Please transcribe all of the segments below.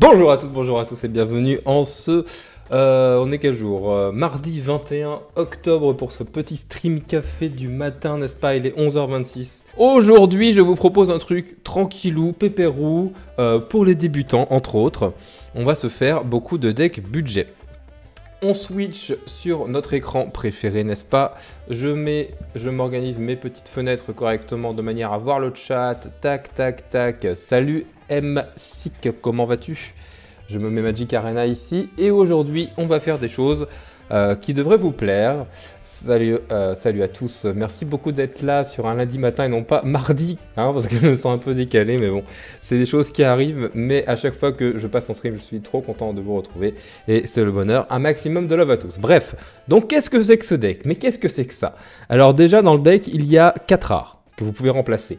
Bonjour à tous et bienvenue en ce... on est quel jour? Mardi 21 octobre pour ce petit stream café du matin, n'est-ce pas? Il est 11h26. Aujourd'hui, je vous propose un truc tranquillou, pépérou, pour les débutants, entre autres. On va se faire beaucoup de decks budget. On switch sur notre écran préféré, n'est-ce pas? Je m'organise mes petites fenêtres correctement de manière à voir le chat. Tac, tac, tac. Salut M-Sick, comment vas-tu? Je me mets Magic Arena ici. Et aujourd'hui, on va faire des choses qui devraient vous plaire. Salut à tous. Merci beaucoup d'être là sur un lundi matin et non pas mardi. Hein, parce que je me sens un peu décalé. Mais bon, c'est des choses qui arrivent. Mais à chaque fois que je passe en stream, je suis trop content de vous retrouver. Et c'est le bonheur. Un maximum de love à tous. Bref, donc qu'est-ce que c'est que ce deck? Mais qu'est-ce que c'est que ça? Alors déjà, dans le deck, il y a 4 rares que vous pouvez remplacer.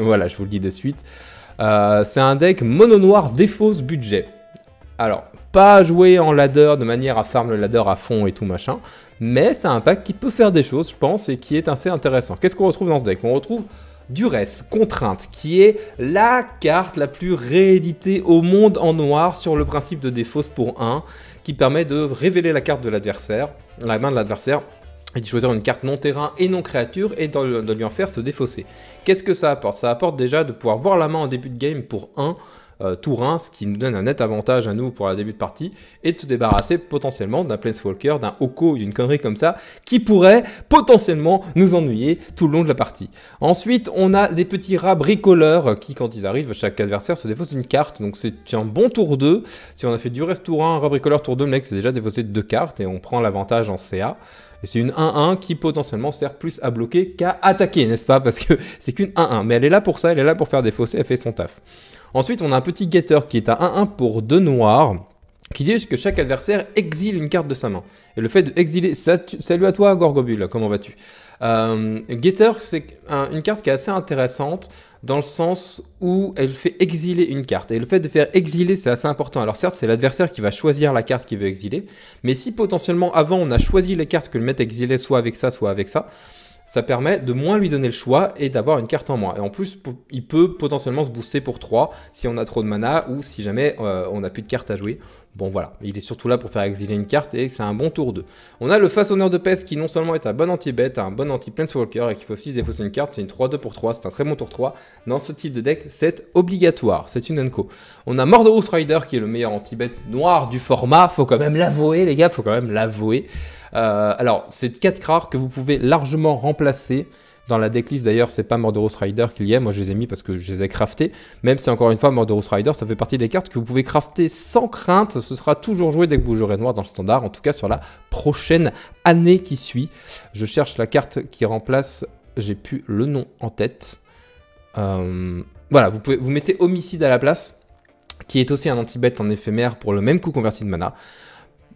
Voilà, je vous le dis de suite. C'est un deck mono noir défausse budget. Alors, pas jouer en ladder de manière à farm le ladder à fond et tout machin, mais c'est un pack qui peut faire des choses, je pense, et qui est assez intéressant. Qu'est-ce qu'on retrouve dans ce deck? On retrouve Duress, Contrainte, qui est la carte la plus rééditée au monde en noir sur le principe de défausse pour 1, qui permet de révéler la carte de l'adversaire, la main de l'adversaire, et de choisir une carte non terrain et non créature et de lui en faire se défausser. Qu'est-ce que ça apporte? Ça apporte déjà de pouvoir voir la main en début de game pour 1, tour 1, ce qui nous donne un net avantage à nous pour la début de partie, et de se débarrasser potentiellement d'un Planeswalker, d'un Oko, d'une connerie comme ça, qui pourrait potentiellement nous ennuyer tout le long de la partie. Ensuite, on a des petits rats bricoleurs qui, quand ils arrivent, chaque adversaire se défausse une carte, donc c'est un bon tour 2. Si on a fait Duress tour 1, rat bricoleur tour 2, le mec s'est déjà défaussé de 2 cartes, et on prend l'avantage en CA. Et c'est une 1-1 qui potentiellement sert plus à bloquer qu'à attaquer, n'est-ce pas? Parce que c'est qu'une 1-1, mais elle est là pour ça, elle est là pour faire défausser, elle fait son taf. Ensuite, on a un petit getter qui est à 1-1 pour 2 noirs, qui dit que chaque adversaire exile une carte de sa main. Et le fait d'exiler... Salut à toi, Gorgobule, comment vas-tu? Getter, c'est une carte qui est assez intéressante, dans le sens où elle fait exiler une carte. Et le fait de faire exiler, c'est assez important. Alors certes, c'est l'adversaire qui va choisir la carte qu'il veut exiler, mais si potentiellement, avant, on a choisi les cartes que le maître exilait, soit avec ça, ça permet de moins lui donner le choix et d'avoir une carte en moins. Et en plus, il peut potentiellement se booster pour 3 si on a trop de mana ou si jamais on n'a plus de cartes à jouer. Bon voilà, il est surtout là pour faire exiler une carte et c'est un bon tour 2. On a le Façonneur de peste qui non seulement est un bon anti-bet, un bon anti-planeswalker et qu'il faut aussi se défausser une carte, c'est une 3-2 pour 3, c'est un très bon tour 3. Dans ce type de deck, c'est obligatoire, c'est une unco. On a Mordorus Rider qui est le meilleur anti-bet noir du format, faut quand même l'avouer les gars, faut quand même l'avouer. Alors, c'est 4 rares que vous pouvez largement remplacer. Dans la decklist d'ailleurs, c'est pas Mordorus Rider qu'il y a, moi je les ai mis parce que je les ai craftés. Même si encore une fois, Mordorus Rider, ça fait partie des cartes que vous pouvez crafter sans crainte. Ce sera toujours joué dès que vous jouerez noir dans le standard, en tout cas sur la prochaine année qui suit. Je cherche la carte qui remplace, j'ai plus le nom en tête. Voilà, vous mettez Homicide à la place, qui est aussi un anti-bet en éphémère pour le même coût converti de mana.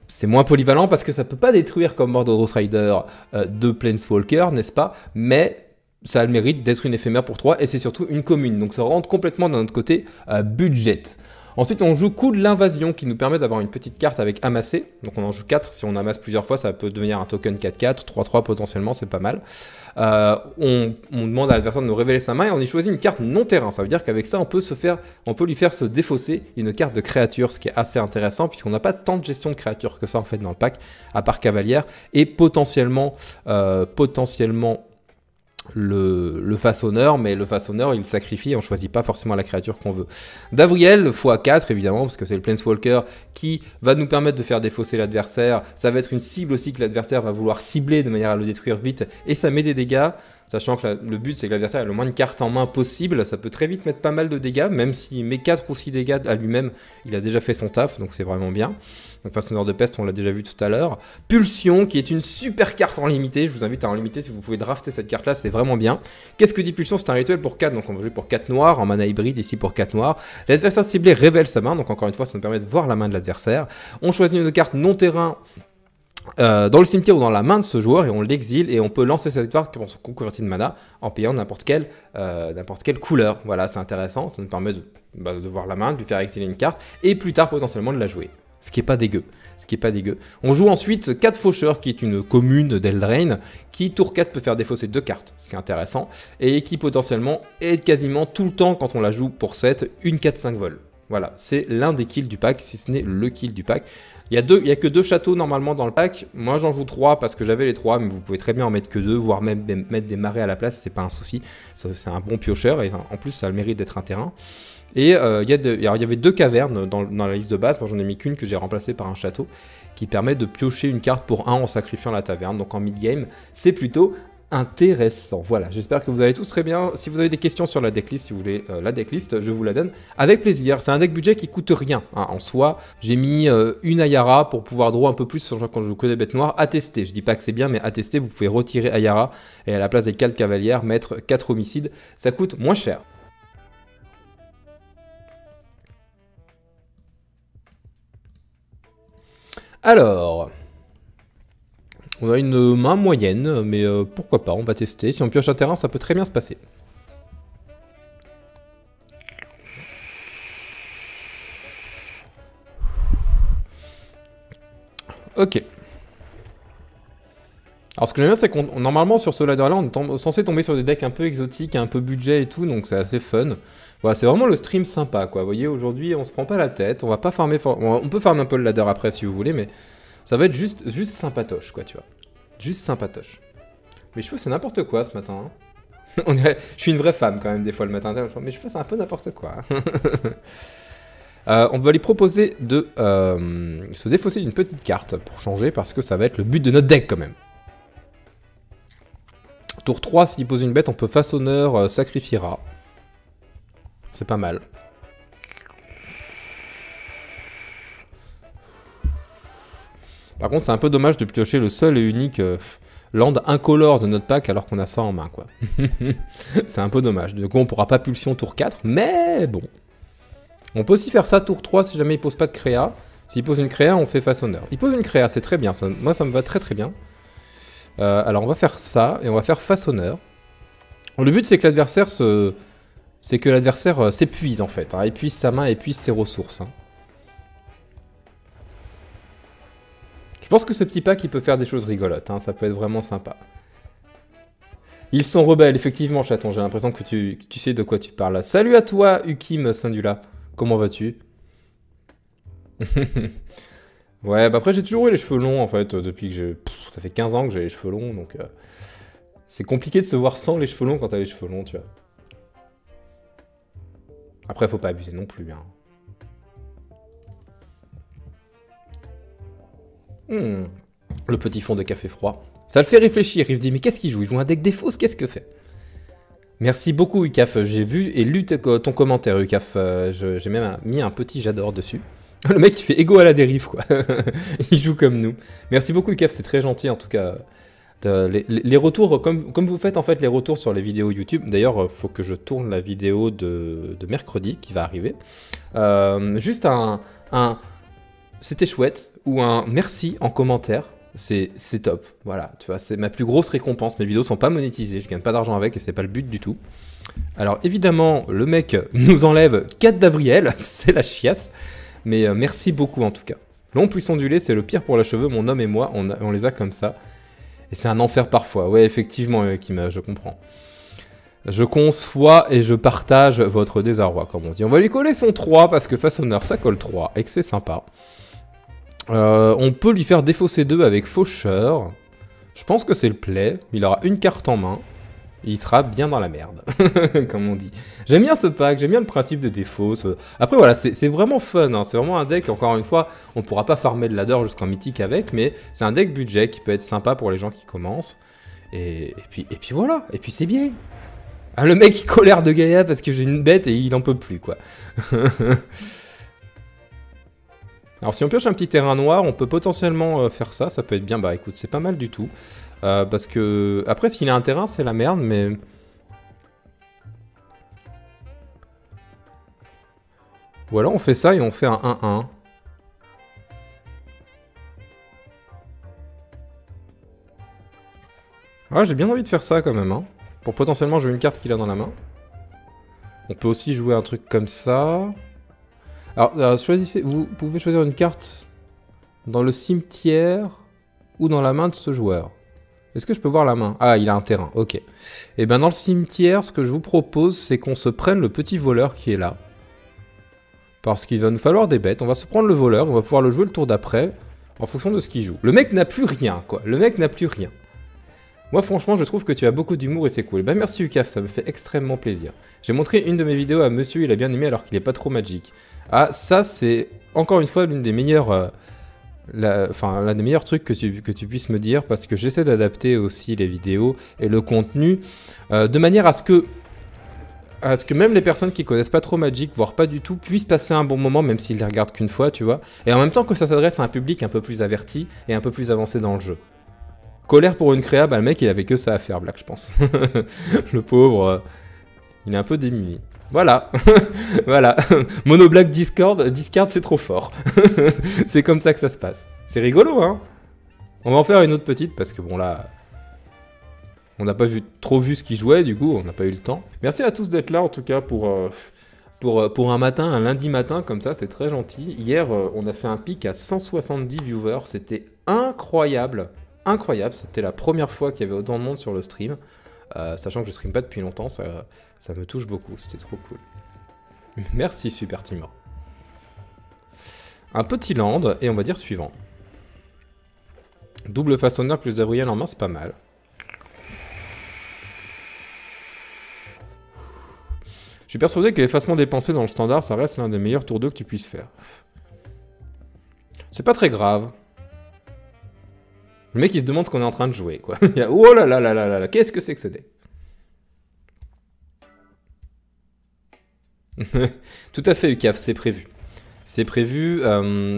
C'est moins polyvalent parce que ça peut pas détruire comme Mordorus Rider de Planeswalker, n'est-ce pas? Mais ça a le mérite d'être une éphémère pour 3 et c'est surtout une commune. Donc ça rentre complètement dans notre côté budget. Ensuite, on joue Coup de l'Invasion qui nous permet d'avoir une petite carte avec amasser. Donc on en joue 4. Si on amasse plusieurs fois, ça peut devenir un token 4-4, 3-3 potentiellement, c'est pas mal. On demande à l'adversaire de nous révéler sa main et on y choisit une carte non terrain. Ça veut dire qu'avec ça, on peut lui faire se défausser une carte de créature, ce qui est assez intéressant puisqu'on n'a pas tant de gestion de créatures que ça en fait dans le pack, à part Cavalière, et potentiellement le façonneur, mais le façonneur il sacrifie et on choisit pas forcément la créature qu'on veut. Davriel x4 évidemment parce que c'est le Planeswalker qui va nous permettre de faire défausser l'adversaire. Ça va être une cible aussi que l'adversaire va vouloir cibler de manière à le détruire vite et ça met des dégâts, sachant que le but c'est que l'adversaire ait le moins de cartes en main possible. Ça peut très vite mettre pas mal de dégâts, même s'il met 4 ou 6 dégâts à lui-même, il a déjà fait son taf, donc c'est vraiment bien. Donc Façonneur de peste, on l'a déjà vu tout à l'heure. Pulsion, qui est une super carte en limité. Je vous invite à en limiter si vous pouvez drafter cette carte-là, c'est vraiment bien. Qu'est-ce que dit Pulsion? C'est un rituel pour 4, donc on va jouer pour 4 noirs, en mana hybride, ici pour 4 noirs. L'adversaire ciblé révèle sa main, donc encore une fois, ça nous permet de voir la main de l'adversaire. On choisit une carte non terrain dans le cimetière ou dans la main de ce joueur et on l'exile et on peut lancer cette carte pour son converti de mana en payant n'importe quelle couleur. Voilà, c'est intéressant, ça nous permet de voir la main, de lui faire exiler une carte et plus tard potentiellement de la jouer. Ce qui est pas dégueu. On joue ensuite 4 Faucheurs, qui est une commune d'Eldraine, qui tour 4 peut faire défausser 2 cartes, ce qui est intéressant, et qui potentiellement est quasiment tout le temps, quand on la joue pour 7, une 4-5 vol. Voilà, c'est l'un des kills du pack, si ce n'est le kill du pack. Il y a que 2 châteaux normalement dans le pack. Moi, j'en joue 3 parce que j'avais les 3, mais vous pouvez très bien en mettre que 2, voire même mettre des marais à la place, c'est pas un souci. C'est un bon piocheur et en plus, ça a le mérite d'être un terrain. Et il y avait 2 cavernes dans la liste de base. Moi, j'en ai mis qu'une que j'ai remplacée par un château qui permet de piocher une carte pour 1 en sacrifiant la taverne. Donc en mid-game, c'est plutôt intéressant. Voilà, j'espère que vous allez tous très bien. Si vous avez des questions sur la decklist, si vous voulez la decklist, je vous la donne avec plaisir. C'est un deck budget qui coûte rien hein, en soi. J'ai mis une Ayara pour pouvoir draw un peu plus quand je joue que des bêtes noires à tester. Je dis pas que c'est bien, mais à tester, vous pouvez retirer Ayara et à la place des 4 cavalières, mettre 4 homicides. Ça coûte moins cher. Alors, on a une main moyenne, mais pourquoi pas, on va tester. Si on pioche un terrain, ça peut très bien se passer. Ok. Alors ce que j'aime bien, c'est qu'on normalement sur ce ladder-là, on est censé tomber sur des decks un peu exotiques, un peu budget et tout, donc c'est assez fun. Voilà, c'est vraiment le stream sympa, quoi. Vous voyez, aujourd'hui, on se prend pas la tête, on va pas farmer... On peut farmer un peu le ladder après si vous voulez, mais ça va être juste sympatoche, quoi, tu vois. Juste sympatoche. Mes cheveux, c'est n'importe quoi ce matin. Hein. Je suis une vraie femme quand même, des fois le matin. Mes cheveux, c'est un peu n'importe quoi. On va lui proposer de se défausser d'une petite carte pour changer, parce que ça va être le but de notre deck quand même. Tour 3, s'il pose une bête, on peut façonneur, sacrifiera. C'est pas mal. Par contre, c'est un peu dommage de piocher le seul et unique land incolore de notre pack alors qu'on a ça en main, quoi. C'est un peu dommage. Du coup, on pourra pas pulsion tour 4, mais bon. On peut aussi faire ça tour 3 si jamais il pose pas de créa. S'il pose une créa, on fait façonneur. Il pose une créa, c'est très bien. Ça, moi, ça me va très très bien. Alors, on va faire ça et on va faire façonneur. Le but, c'est que l'adversaire s'épuise en fait. Hein. Épuise sa main, épuise ses ressources. Hein. Je pense que ce petit pack, il peut faire des choses rigolotes. Hein. Ça peut être vraiment sympa. Ils sont rebelles, effectivement, chaton. J'ai l'impression que tu sais de quoi tu parles. Salut à toi, Ukim Sindula. Comment vas-tu? Ouais, bah après, j'ai toujours eu les cheveux longs, en fait, depuis que j'ai... Ça fait 15 ans que j'ai les cheveux longs, donc... c'est compliqué de se voir sans les cheveux longs quand t'as les cheveux longs, tu vois. Après, faut pas abuser non plus, hein. Le petit fond de café froid. Ça le fait réfléchir, il se dit, mais qu'est-ce qu'il joue? Il joue un deck des fausses, qu'est-ce que fait? Merci beaucoup, Ukaf. J'ai vu et lu ton commentaire, Ukaf. J'ai même mis un petit j'adore dessus. Le mec, il fait égo à la dérive, quoi. Il joue comme nous. Merci beaucoup, Ukaf, c'est très gentil, en tout cas. Les retours, comme vous faites, en fait, les retours sur les vidéos YouTube. D'ailleurs, faut que je tourne la vidéo de mercredi, qui va arriver. Juste c'était chouette, ou un merci en commentaire. C'est top, voilà, tu vois, c'est ma plus grosse récompense. Mes vidéos sont pas monétisées, je gagne pas d'argent avec et c'est pas le but du tout. Alors évidemment, le mec nous enlève 4 d'avril, c'est la chiasse, mais merci beaucoup en tout cas. Long puissant du lait, c'est le pire pour la cheveux, mon homme et moi, on les a comme ça. Et c'est un enfer parfois, ouais effectivement, Kim, je comprends. Je conçois et je partage votre désarroi, comme on dit. On va lui coller son 3 parce que façonneur ça colle 3 et que c'est sympa. On peut lui faire défausser 2 avec faucheur. Je pense que c'est le play. Il aura une carte en main. Et il sera bien dans la merde. Comme on dit. J'aime bien ce pack. J'aime bien le principe de défausse. Après voilà, c'est vraiment fun. Hein. C'est vraiment un deck, encore une fois, on ne pourra pas farmer de ladder jusqu'en mythique avec. Mais c'est un deck budget qui peut être sympa pour les gens qui commencent. Et puis voilà. Et puis c'est bien. Ah, le mec il colère de Gaïa parce que j'ai une bête et il en peut plus quoi. Alors si on pioche un petit terrain noir, on peut potentiellement faire ça, ça peut être bien, bah écoute, c'est pas mal du tout. Parce que, après s'il a un terrain, c'est la merde, mais... Ou alors on fait ça et on fait un 1-1. Ouais, j'ai bien envie de faire ça quand même, hein. Pour potentiellement jouer une carte qu'il a dans la main. On peut aussi jouer un truc comme ça... Alors, choisissez, vous pouvez choisir une carte dans le cimetière ou dans la main de ce joueur. Est-ce que je peux voir la main? Ah, il a un terrain, ok. Et bien dans le cimetière, ce que je vous propose, c'est qu'on se prenne le petit voleur qui est là. Parce qu'il va nous falloir des bêtes. On va se prendre le voleur, on va pouvoir le jouer le tour d'après, en fonction de ce qu'il joue. Le mec n'a plus rien, quoi. Le mec n'a plus rien. Moi, franchement, je trouve que tu as beaucoup d'humour et c'est cool. Bah, merci UCAF, ça me fait extrêmement plaisir. J'ai montré une de mes vidéos à monsieur, il a bien aimé alors qu'il est pas trop magique. Ah, ça, c'est encore une fois l'une des meilleures... l'un des meilleurs trucs que tu puisses me dire, parce que j'essaie d'adapter aussi les vidéos et le contenu de manière à ce que même les personnes qui connaissent pas trop Magic, voire pas du tout, puissent passer un bon moment, même s'ils les regardent qu'une fois, tu vois. Et en même temps que ça s'adresse à un public un peu plus averti et un peu plus avancé dans le jeu. Colère pour une créa, bah le mec il avait que ça à faire, Black, je pense. Le pauvre, il est un peu démuni. Voilà, voilà. Mono Black discard c'est trop fort. C'est comme ça que ça se passe. C'est rigolo, hein. On va en faire une autre petite, parce que bon là... On n'a pas trop vu ce qu'il jouait, du coup, on n'a pas eu le temps. Merci à tous d'être là, en tout cas, pour un matin, un lundi matin, comme ça, c'est très gentil. Hier, on a fait un pic à 170 viewers, c'était incroyable. Incroyable, c'était la première fois qu'il y avait autant de monde sur le stream. Sachant que je stream pas depuis longtemps, ça me touche beaucoup, c'était trop cool. Merci, Super Timor. Un petit land, et on va dire suivant. Double façonneur plus Gabriel en main, c'est pas mal. Je suis persuadé que l'effacement dépensé dans le standard, ça reste l'un des meilleurs tours 2 que tu puisses faire. C'est pas très grave. Le mec, il se demande ce qu'on est en train de jouer, quoi. Il a... Oh là là là là là, qu'est-ce que c'est que ce deck? Tout à fait, UCAF, c'est prévu. C'est prévu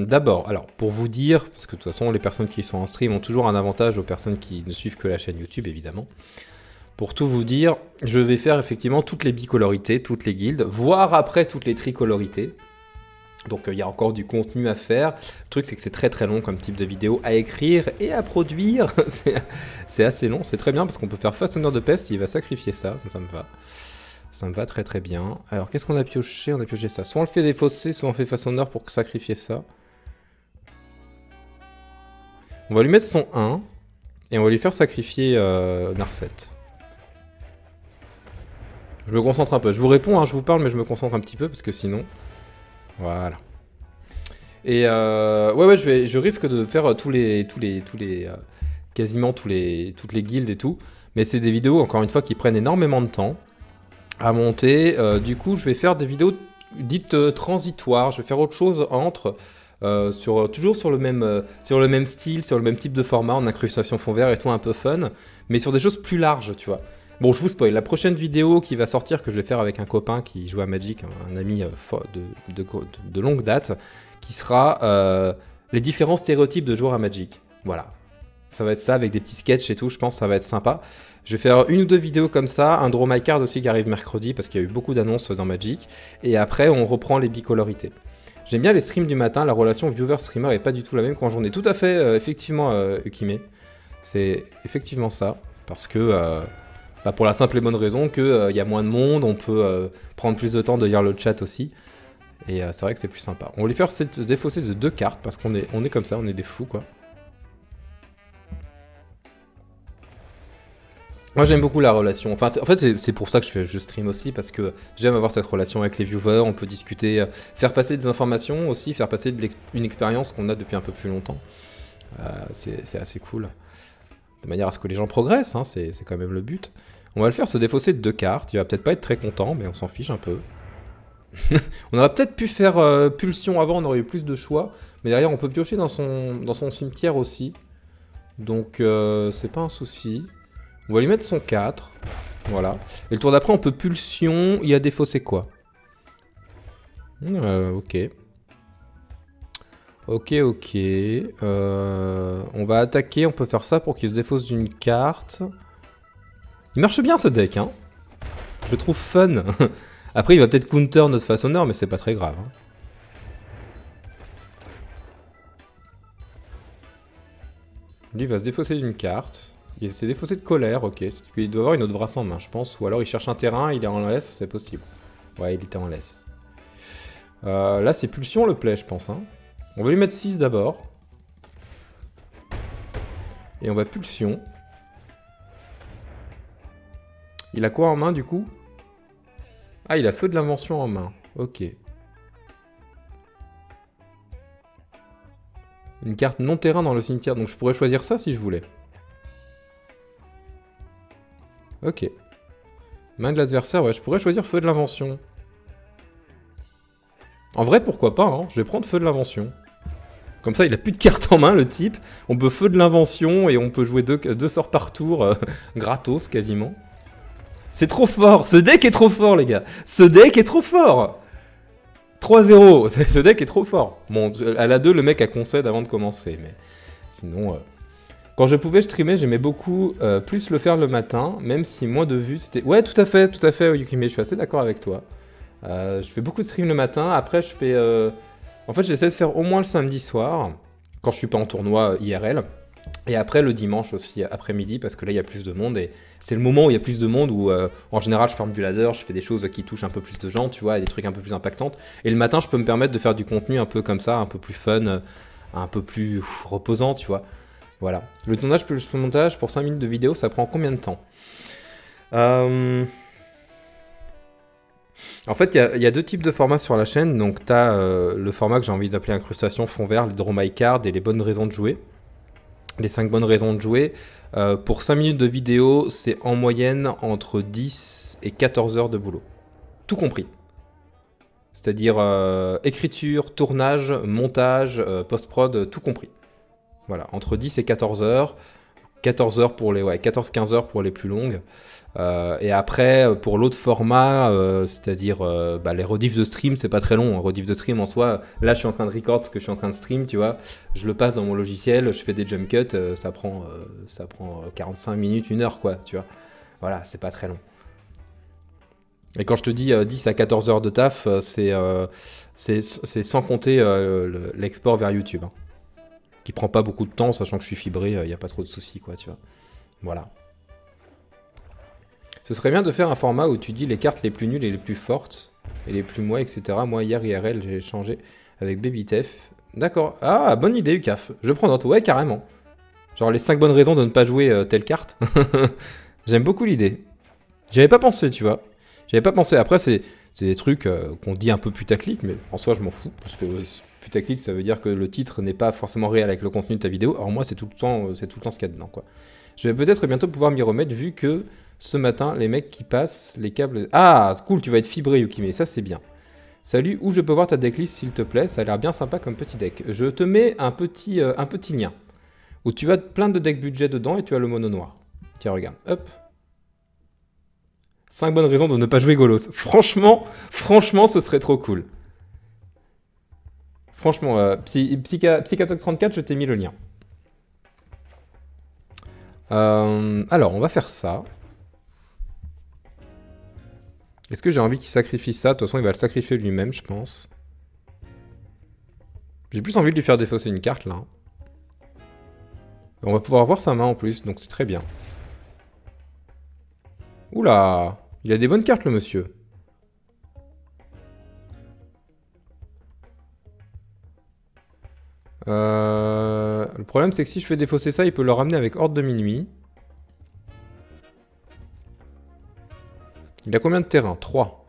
d'abord, alors pour vous dire, parce que de toute façon les personnes qui sont en stream ont toujours un avantage aux personnes qui ne suivent que la chaîne YouTube évidemment. Pour tout vous dire, je vais faire effectivement toutes les bicolorités, toutes les guildes, voire après toutes les tricolorités. Donc il y a encore du contenu à faire. Le truc c'est que c'est très très long comme type de vidéo à écrire et à produire. C'est assez long, c'est très bien parce qu'on peut faire façonneur de peste, il va sacrifier ça me va. Ça me va très très bien. Alors qu'est-ce qu'on a pioché? On a pioché ça. Soit on le fait défausser, soit on fait façonneur pour sacrifier ça. On va lui mettre son 1 et on va lui faire sacrifier Narset. Je me concentre un peu. Je vous réponds, hein, je vous parle, mais je me concentre un petit peu parce que sinon... Voilà. Et ouais, je risque de faire quasiment toutes les guildes et tout. Mais c'est des vidéos, encore une fois, qui prennent énormément de temps à monter. Du coup, je vais faire des vidéos dites transitoires. Je vais faire autre chose entre... toujours sur le même style, sur le même type de format, en incrustation fond vert et tout un peu fun. Mais sur des choses plus larges, tu vois. Bon, je vous spoil, la prochaine vidéo qui va sortir, que je vais faire avec un copain qui joue à Magic, un ami de longue date, qui sera les différents stéréotypes de joueurs à Magic. Voilà. Ça va être ça, avec des petits sketchs et tout, je pense que ça va être sympa. Je vais faire une ou deux vidéos comme ça, un Draw My Card aussi qui arrive mercredi, parce qu'il y a eu beaucoup d'annonces dans Magic. Et après, on reprend les bicolorités. J'aime bien les streams du matin, la relation viewer-streamer est pas du tout la même qu'en journée. Tout à fait, effectivement, Ukime. C'est effectivement ça, parce que... Bah pour la simple et bonne raison qu'il y a moins de monde, on peut prendre plus de temps de lire le chat aussi. Et c'est vrai que c'est plus sympa. On va lui faire cette défausser de 2 cartes parce qu'on est comme ça, on est des fous quoi. Moi j'aime beaucoup la relation. Enfin, en fait c'est pour ça que je stream aussi, parce que j'aime avoir cette relation avec les viewers, on peut discuter, faire passer des informations aussi, faire passer une expérience qu'on a depuis un peu plus longtemps. C'est assez cool. De manière à ce que les gens progressent, hein, c'est quand même le but. On va le faire se défausser de 2 cartes, il va peut-être pas être très content, mais on s'en fiche un peu. On aurait peut-être pu faire Pulsion avant, on aurait eu plus de choix, mais derrière on peut piocher dans son cimetière aussi. Donc c'est pas un souci. On va lui mettre son 4, voilà. Et le tour d'après on peut Pulsion, il a défaussé quoi? Ok. Ok. On va attaquer, on peut faire ça pour qu'il se défausse d'une carte. Il marche bien ce deck, hein. Je le trouve fun. Après, il va peut-être counter notre façonneur, mais c'est pas très grave. Hein. Lui, il va se défausser d'une carte. Il s'est défaussé de colère, ok. Il doit avoir une autre brasse en main, je pense. Ou alors il cherche un terrain, il est en laisse, c'est possible. Ouais, il était en laisse. Là, c'est Pulsion le play, je pense, hein. On va lui mettre 6 d'abord. Et on va Pulsion. Il a quoi en main du coup? Ah, il a Feu de l'invention en main. Ok. Une carte non terrain dans le cimetière, donc je pourrais choisir ça si je voulais. Ok. Main de l'adversaire, ouais, je pourrais choisir Feu de l'Invention. En vrai, pourquoi pas, hein, je vais prendre Feu de l'Invention. Comme ça, il a plus de cartes en main, le type. On peut Feu de l'Invention et on peut jouer deux sorts par tour, gratos quasiment. C'est trop fort, ce deck est trop fort, les gars. Ce deck est trop fort. 3-0, ce deck est trop fort. Bon, à la 2, le mec a concède avant de commencer, mais sinon... Quand je pouvais streamer, j'aimais beaucoup plus le faire le matin, même si moins de vues, c'était... Ouais, tout à fait, Yukime, je suis assez d'accord avec toi. Je fais beaucoup de stream le matin, après je fais... En fait, j'essaie de faire au moins le samedi soir, quand je suis pas en tournoi IRL, et après le dimanche aussi, après-midi, parce que là, il y a plus de monde, et c'est le moment où il y a plus de monde, où en général, je farme du ladder, je fais des choses qui touchent un peu plus de gens, tu vois, et des trucs un peu plus impactantes. Et le matin, je peux me permettre de faire du contenu un peu comme ça, un peu plus fun, un peu plus reposant, tu vois. Voilà. Le tournage plus le montage pour 5 minutes de vidéo, ça prend combien de temps? En fait, il y a deux types de formats sur la chaîne. Donc, tu as le format que j'ai envie d'appeler incrustation fond vert, les draw my card et les bonnes raisons de jouer. Les 5 bonnes raisons de jouer. Pour 5 minutes de vidéo, c'est en moyenne entre 10 et 14 heures de boulot. Tout compris. C'est-à-dire écriture, tournage, montage, post-prod, tout compris. Voilà, entre 10 et 14 heures. 14 heures pour les... Ouais, 14-15 heures pour les plus longues. Et après, pour l'autre format, c'est-à-dire les rediffs de stream, c'est pas très long. Un rediff de stream en soi, là je suis en train de record ce que je suis en train de stream, tu vois. Je le passe dans mon logiciel, je fais des jump cuts, ça prend 45 minutes, 1 heure, quoi, tu vois. Voilà, c'est pas très long. Et quand je te dis 10 à 14 heures de taf, c'est sans compter l'export vers YouTube. Hein. Qui prend pas beaucoup de temps, sachant que je suis fibré, il n'y a pas trop de soucis, quoi, tu vois. Voilà. Ce serait bien de faire un format où tu dis les cartes les plus nulles et les plus fortes, et les plus mois, etc. Moi, hier, IRL, j'ai échangé avec BabyTef. D'accord. Ah, bonne idée, UCAF. Je prends note. Ouais, carrément. Genre les 5 bonnes raisons de ne pas jouer telle carte. J'aime beaucoup l'idée. J'avais pas pensé, tu vois. J'avais pas pensé. Après, c'est des trucs qu'on dit un peu putaclic, mais en soi, je m'en fous, parce que... Putaclic, ça veut dire que le titre n'est pas forcément réel avec le contenu de ta vidéo. Alors moi, c'est tout le temps ce qu'il y a dedans, quoi. Je vais peut-être bientôt pouvoir m'y remettre, vu que ce matin, les mecs qui passent les câbles... Ah, cool, tu vas être fibré, Yukime, ça c'est bien. Salut, où je peux voir ta decklist, s'il te plaît? Ça a l'air bien sympa comme petit deck. Je te mets un petit lien, où tu as plein de decks budget dedans, et tu as le mono noir. Tiens, regarde, hop. 5 bonnes raisons de ne pas jouer Golos. Franchement, ce serait trop cool. Franchement, Psychatok 34, je t'ai mis le lien. Alors, on va faire ça. Est-ce que j'ai envie qu'il sacrifie ça? De toute façon, il va le sacrifier lui-même, je pense. J'ai plus envie de lui faire défausser une carte, là. On va pouvoir voir sa main en plus, donc c'est très bien. Oula! Il a des bonnes cartes, le monsieur. Le problème, c'est que si je fais défausser ça, il peut le ramener avec Horde de Minuit. Il a combien de terrain? 3.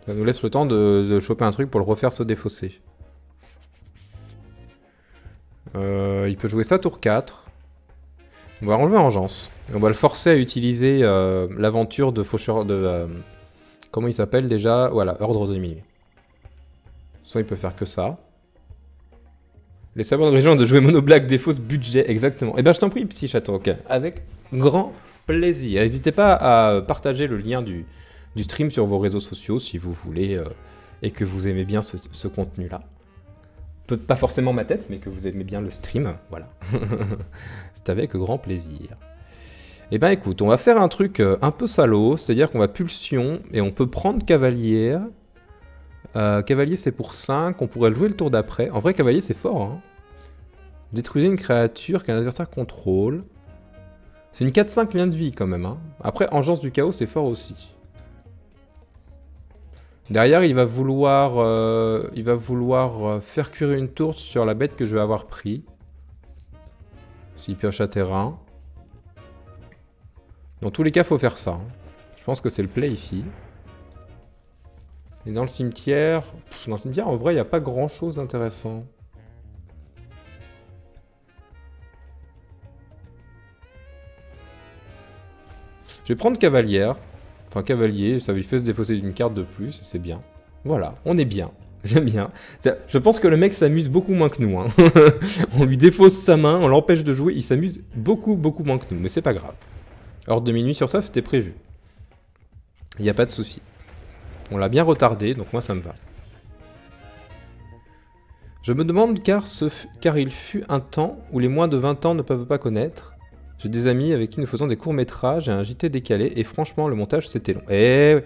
Ça nous laisse le temps de choper un truc pour le refaire se défausser. Il peut jouer ça tour 4. On va enlever Engeance. Et on va le forcer à utiliser l'aventure de Faucheur de... comment il s'appelle déjà? Voilà, Ordre de Minuit. Soit il peut faire que ça. Les savoir de région de jouer Mono Black défausse budget, exactement. Eh bien, je t'en prie, Psy Château, ok. Avec grand plaisir. N'hésitez pas à partager le lien du stream sur vos réseaux sociaux si vous voulez et que vous aimez bien ce contenu-là. Pas forcément ma tête, mais que vous aimez bien le stream, voilà. C'est avec grand plaisir. Eh ben, écoute, on va faire un truc un peu salaud, c'est-à-dire qu'on va pulsion et on peut prendre cavalier. Cavalier, c'est pour 5, on pourrait le jouer le tour d'après. En vrai, cavalier, c'est fort, hein. Détruisez une créature qu'un adversaire contrôle. C'est une 4-5 lien de vie quand même. Hein. Après, Engeance du chaos, c'est fort aussi. Derrière, il va vouloir faire cuire une tourte sur la bête que je vais avoir pris. S'il pioche à terrain. Dans tous les cas, il faut faire ça. Hein. Je pense que c'est le play ici. Et dans le cimetière... en vrai, il n'y a pas grand-chose d'intéressant. Je vais prendre cavalière. Enfin, cavalier, ça lui fait se défausser d'une carte de plus, c'est bien. Voilà, on est bien. J'aime bien. Je pense que le mec s'amuse beaucoup moins que nous. Hein. On lui défausse sa main, on l'empêche de jouer, il s'amuse beaucoup moins que nous, mais c'est pas grave. Ordre de minuit sur ça, c'était prévu. Il n'y a pas de souci. On l'a bien retardé, donc moi ça me va. Je me demande car il fut un temps où les moins de 20 ans ne peuvent pas connaître. J'ai des amis avec qui nous faisons des courts-métrages et un JT décalé, et franchement, le montage, c'était long. Et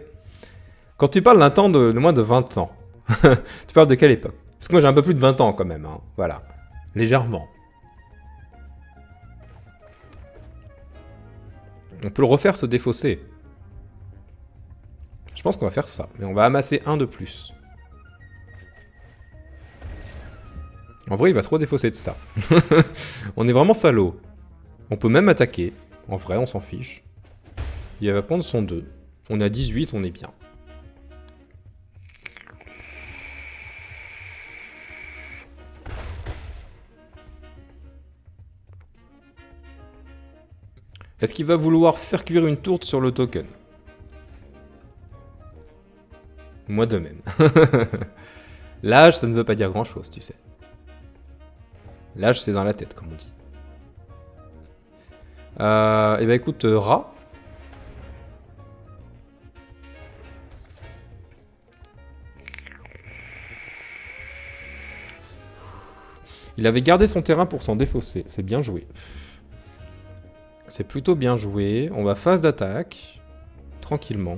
quand tu parles d'un temps de moins de 20 ans, tu parles de quelle époque? Parce que moi, j'ai un peu plus de 20 ans quand même, hein. Voilà. Légèrement. On peut le refaire se défausser. Je pense qu'on va faire ça, mais on va amasser un de plus. En vrai, il va se redéfausser de ça. On est vraiment salaud. On peut même attaquer. En vrai, on s'en fiche. Il va prendre son 2. On a 18, on est bien. Est-ce qu'il va vouloir faire cuire une tourte sur le token? Moi de même. L'âge, ça ne veut pas dire grand-chose, tu sais. L'âge, c'est dans la tête, comme on dit. Eh ben écoute, rat. Il avait gardé son terrain pour s'en défausser. C'est bien joué. C'est plutôt bien joué. On va phase d'attaque. Tranquillement.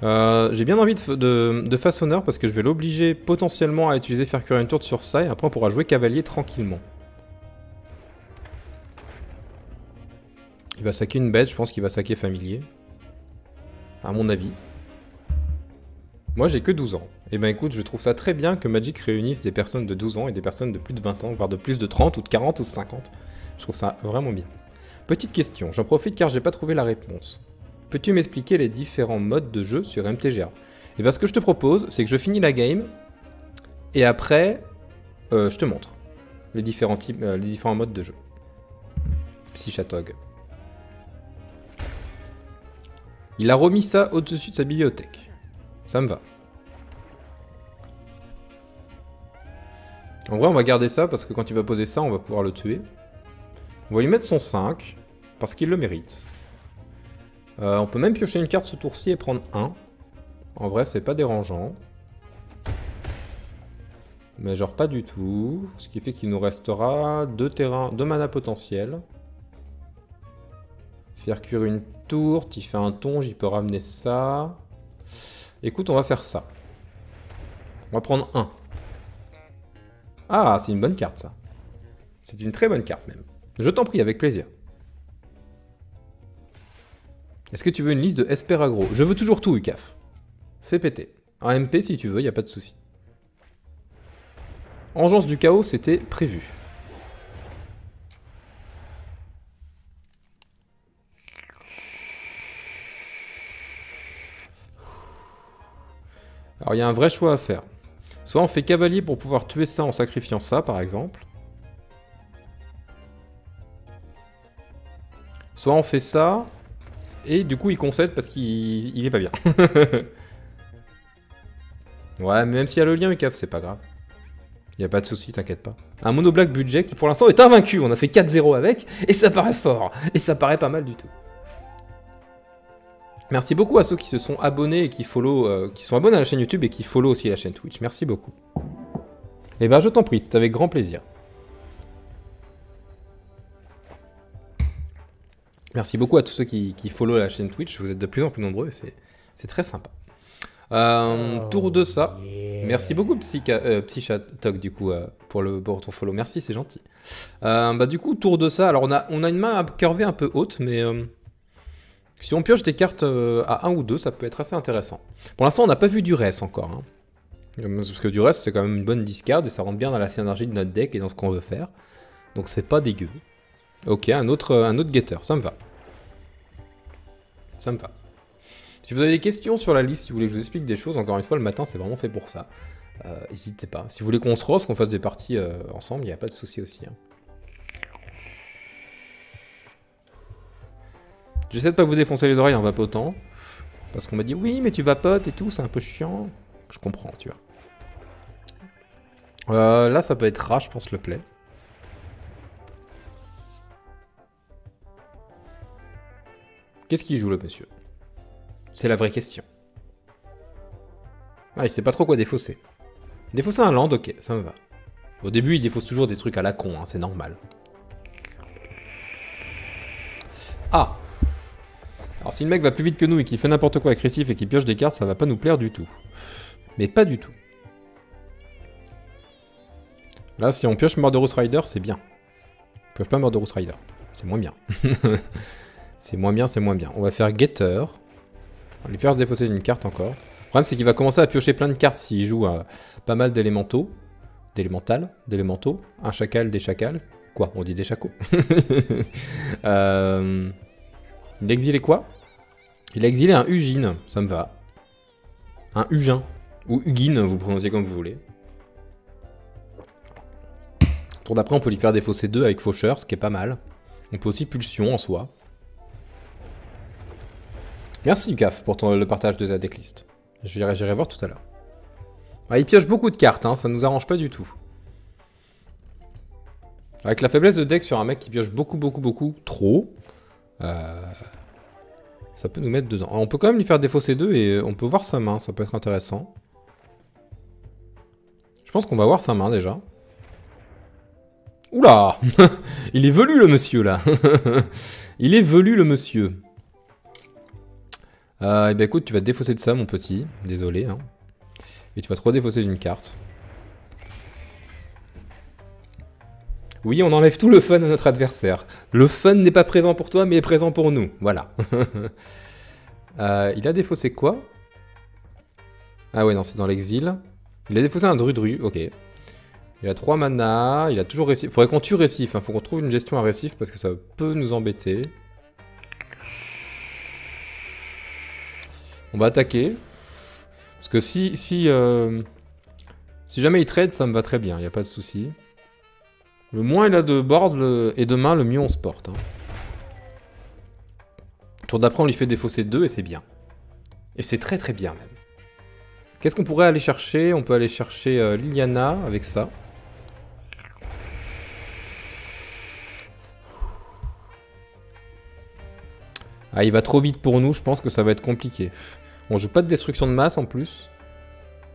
J'ai bien envie de façonneur parce que je vais l'obliger potentiellement à utiliser faire cuire une tourte sur ça et après on pourra jouer cavalier tranquillement. Il va saquer une bête, je pense qu'il va saquer familier. À mon avis. Moi j'ai que 12 ans. Et ben écoute, je trouve ça très bien que Magic réunisse des personnes de 12 ans et des personnes de plus de 20 ans, voire de plus de 30 ou de 40 ou de 50. Je trouve ça vraiment bien. Petite question, j'en profite car j'ai pas trouvé la réponse. Peux-tu m'expliquer les différents modes de jeu sur MTGA? Et bien ce que je te propose, c'est que je finis la game, et après, je te montre les différents modes de jeu. Psychatog. Il a remis ça au-dessus de sa bibliothèque. Ça me va. En vrai, on va garder ça, parce que quand il va poser ça, on va pouvoir le tuer. On va lui mettre son 5, parce qu'il le mérite. On peut même piocher une carte ce tour-ci et prendre 1. En vrai, c'est pas dérangeant. Mais genre pas du tout. Ce qui fait qu'il nous restera 2 mana potentiels. Faire cuire une tourte, il fait un tonge, il peut ramener ça. Écoute, on va faire ça. On va prendre 1. Ah, c'est une bonne carte ça. C'est une très bonne carte même. Je t'en prie, avec plaisir. Est-ce que tu veux une liste de Esper Agro? Je veux toujours tout, UCAF. Fais péter. Un MP si tu veux, y a pas de souci. Engeance du chaos, c'était prévu. Alors il y a un vrai choix à faire. Soit on fait cavalier pour pouvoir tuer ça en sacrifiant ça, par exemple. Soit on fait ça, et du coup il concède parce qu'il est pas bien. Ouais, mais même s'il y a le lien UCAF, c'est pas grave. Y a pas de souci, t'inquiète pas. Un mono black budget qui pour l'instant est invaincu. On a fait 4-0 avec, et ça paraît fort. Et ça paraît pas mal du tout. Merci beaucoup à ceux qui se sont abonnés et qui follow, qui sont abonnés à la chaîne YouTube et qui follow aussi la chaîne Twitch. Merci beaucoup. Et ben je t'en prie, c'est avec grand plaisir. Merci beaucoup à tous ceux qui follow la chaîne Twitch. Vous êtes de plus en plus nombreux et c'est très sympa. Tour de ça. Yeah. Merci beaucoup Psychatog du coup pour ton follow. Merci, c'est gentil. Bah du coup tour de ça. Alors on a une main à curver un peu haute, mais si on pioche des cartes à 1 ou 2, ça peut être assez intéressant. Pour l'instant on n'a pas vu du reste encore. Hein. Parce que du reste c'est quand même une bonne discard et ça rentre bien dans la synergie de notre deck et dans ce qu'on veut faire. Donc c'est pas dégueu. Ok, un autre getter, ça me va. Ça me va. Si vous avez des questions sur la liste, si vous voulez que je vous explique des choses, encore une fois, le matin, c'est vraiment fait pour ça. N'hésitez pas. Si vous voulez qu'on se rose, qu'on fasse des parties ensemble, il n'y a pas de souci aussi. Hein. J'essaie de pas vous défoncer les oreilles en vapotant. Parce qu'on m'a dit, oui, mais tu vapotes et tout, c'est un peu chiant. Je comprends, tu vois. Là, ça peut être rare, je pense, le play. Qu'est-ce qu'il joue, le monsieur? C'est la vraie question. Ah, il sait pas trop quoi défausser. Défausser un land, ok, ça me va. Au début, il défausse toujours des trucs à la con, hein, c'est normal. Ah! Alors si le mec va plus vite que nous et qu'il fait n'importe quoi agressif et qu'il pioche des cartes, ça va pas nous plaire du tout. Mais pas du tout. Là, si on pioche Murderous Rider, c'est bien. On pioche pas Murderous Rider. C'est moins bien. C'est moins bien, c'est moins bien. On va faire Getter. On va lui faire se défausser d'une carte encore. Le problème, c'est qu'il va commencer à piocher plein de cartes s'il joue pas mal d'élémentaux. D'élémentaux. Un chacal, des chacals. Quoi? On dit des chacos. Il a exilé quoi? Il a exilé un Ugin, ça me va. Un Ugin. Ou Ugin, vous prononcez comme vous voulez. Tour d'après, on peut lui faire défausser 2 avec Faucheur, ce qui est pas mal. On peut aussi Pulsion en soi. Merci Ucaf pour le partage de ta decklist. J'irai voir tout à l'heure. Ah, il pioche beaucoup de cartes, hein, ça nous arrange pas du tout. Avec la faiblesse de deck sur un mec qui pioche beaucoup, trop, ça peut nous mettre dedans. Alors, on peut quand même lui faire défausser 2 et on peut voir sa main, ça peut être intéressant. Je pense qu'on va voir sa main déjà. Oula. Il est velu le monsieur là. Il est velu le monsieur. Eh ben écoute, tu vas te défausser de ça mon petit, désolé. Hein. Et tu vas te redéfausser d'une carte. Oui, on enlève tout le fun à notre adversaire. Le fun n'est pas présent pour toi, mais est présent pour nous. Voilà. Il a défaussé quoi? Ah ouais, non, c'est dans l'exil. Il a défaussé un Drudru, ok. Il a 3 mana, il a toujours récif. Faudrait qu'on tue récif, hein. Faut qu'on trouve une gestion à récif parce que ça peut nous embêter. On va attaquer. Parce que si jamais il trade, ça me va très bien, y a pas de souci. Le moins il a de board et de main, le mieux on se porte. Hein. Tour d'après, on lui fait défausser 2 et c'est bien. Et c'est très très bien même. Qu'est-ce qu'on pourrait aller chercher? On peut aller chercher Liliana avec ça. Ah, il va trop vite pour nous, je pense que ça va être compliqué. On joue pas de destruction de masse en plus.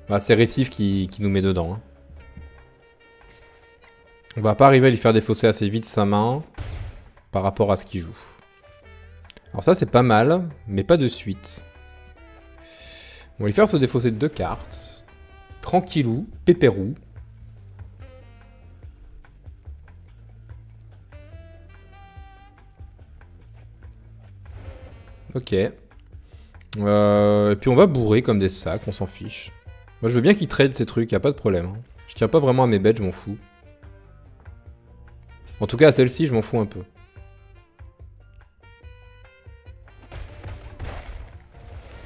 Ah, c'est Récif qui nous met dedans. Hein. On va pas arriver à lui faire défausser assez vite sa main par rapport à ce qu'il joue. Alors ça c'est pas mal, mais pas de suite. On va lui faire se défausser de 2 cartes. Tranquillou, pépérou. Ok. Et puis on va bourrer comme des sacs, on s'en fiche. Moi je veux bien qu'il trade ces trucs, y a pas de problème. Hein. Je tiens pas vraiment à mes bêtes, je m'en fous. En tout cas à celle-ci, je m'en fous un peu.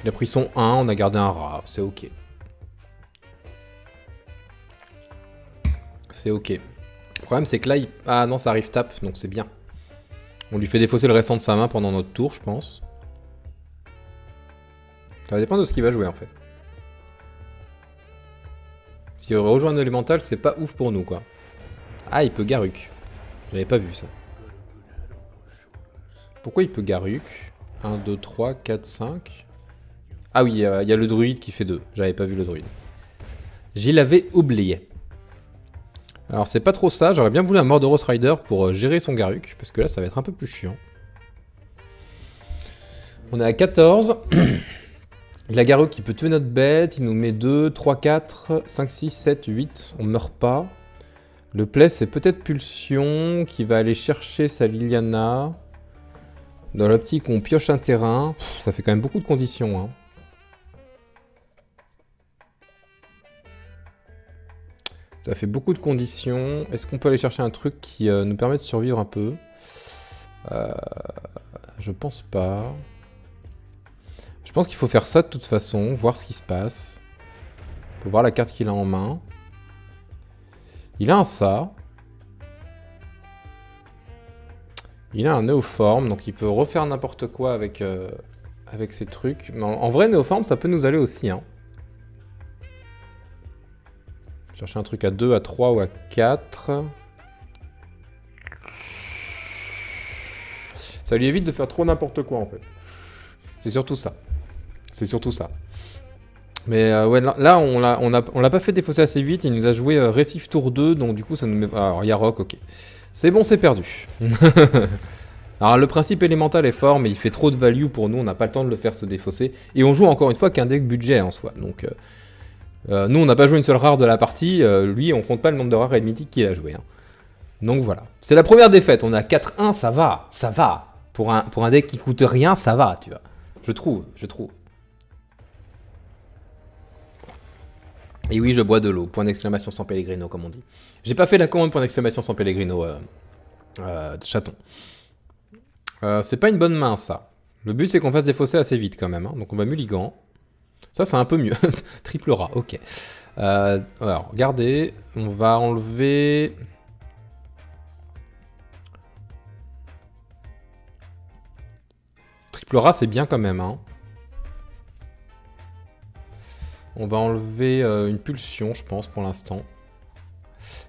Il a pris son 1, on a gardé un rat, c'est ok. C'est ok. Le problème c'est que là, ah non ça arrive tape, donc c'est bien. On lui fait défausser le restant de sa main pendant notre tour, je pense. Ça va dépendre de ce qu'il va jouer en fait. S'il rejoint un élémental, c'est pas ouf pour nous quoi. Ah, il peut Garruk. J'avais pas vu ça. Pourquoi il peut Garruk? 1, 2, 3, 4, 5. Ah oui, il y a le druide qui fait 2. J'avais pas vu le druide. J'y l'avais oublié. Alors c'est pas trop ça, j'aurais bien voulu un Murderous Rider pour gérer son Garruk, parce que là ça va être un peu plus chiant. On est à 14. Il a Garruk qui peut tuer notre bête, il nous met 2, 3, 4, 5, 6, 7, 8, on meurt pas. Le play c'est peut-être Pulsion qui va aller chercher sa Liliana. Dans l'optique on pioche un terrain, pff, ça fait quand même beaucoup de conditions. Hein. Ça fait beaucoup de conditions. Est-ce qu'on peut aller chercher un truc qui nous permet de survivre un peu? Je pense pas. Je pense qu'il faut faire ça de toute façon, voir ce qui se passe. On peut voir la carte qu'il a en main. Il a un ça. Il a un néoforme, donc il peut refaire n'importe quoi avec, avec ses trucs. Mais en vrai, néoforme, ça peut nous aller aussi. Hein. Chercher un truc à 2, à 3 ou à 4. Ça lui évite de faire trop n'importe quoi, en fait. C'est surtout ça. C'est surtout ça. Mais ouais, là on l'a pas fait défausser assez vite. Il nous a joué Récif tour 2, donc du coup, ça nous met... Alors, Yarok, ok. C'est bon, c'est perdu. Alors le principe élémental est fort, mais il fait trop de value pour nous, on n'a pas le temps de le faire se défausser. Et on joue encore une fois qu'un deck budget en soi. Donc nous on n'a pas joué une seule rare de la partie, lui on compte pas le nombre de rares et de mythiques qu'il a joué. Hein. Donc voilà. C'est la première défaite, on a 4-1, ça va, ça va. Pour un deck qui coûte rien, ça va, tu vois. Je trouve. Et oui, je bois de l'eau, point d'exclamation sans Pellegrino comme on dit. J'ai pas fait la commande point d'exclamation sans Pellegrino, chaton. C'est pas une bonne main, ça. Le but, c'est qu'on fasse défausser assez vite, quand même. Hein. Donc, on va mulligan. Ça, c'est un peu mieux. Triple rat, ok. Alors, regardez. On va enlever... Triple rat, c'est bien, quand même. Hein. On va enlever une pulsion, je pense, pour l'instant.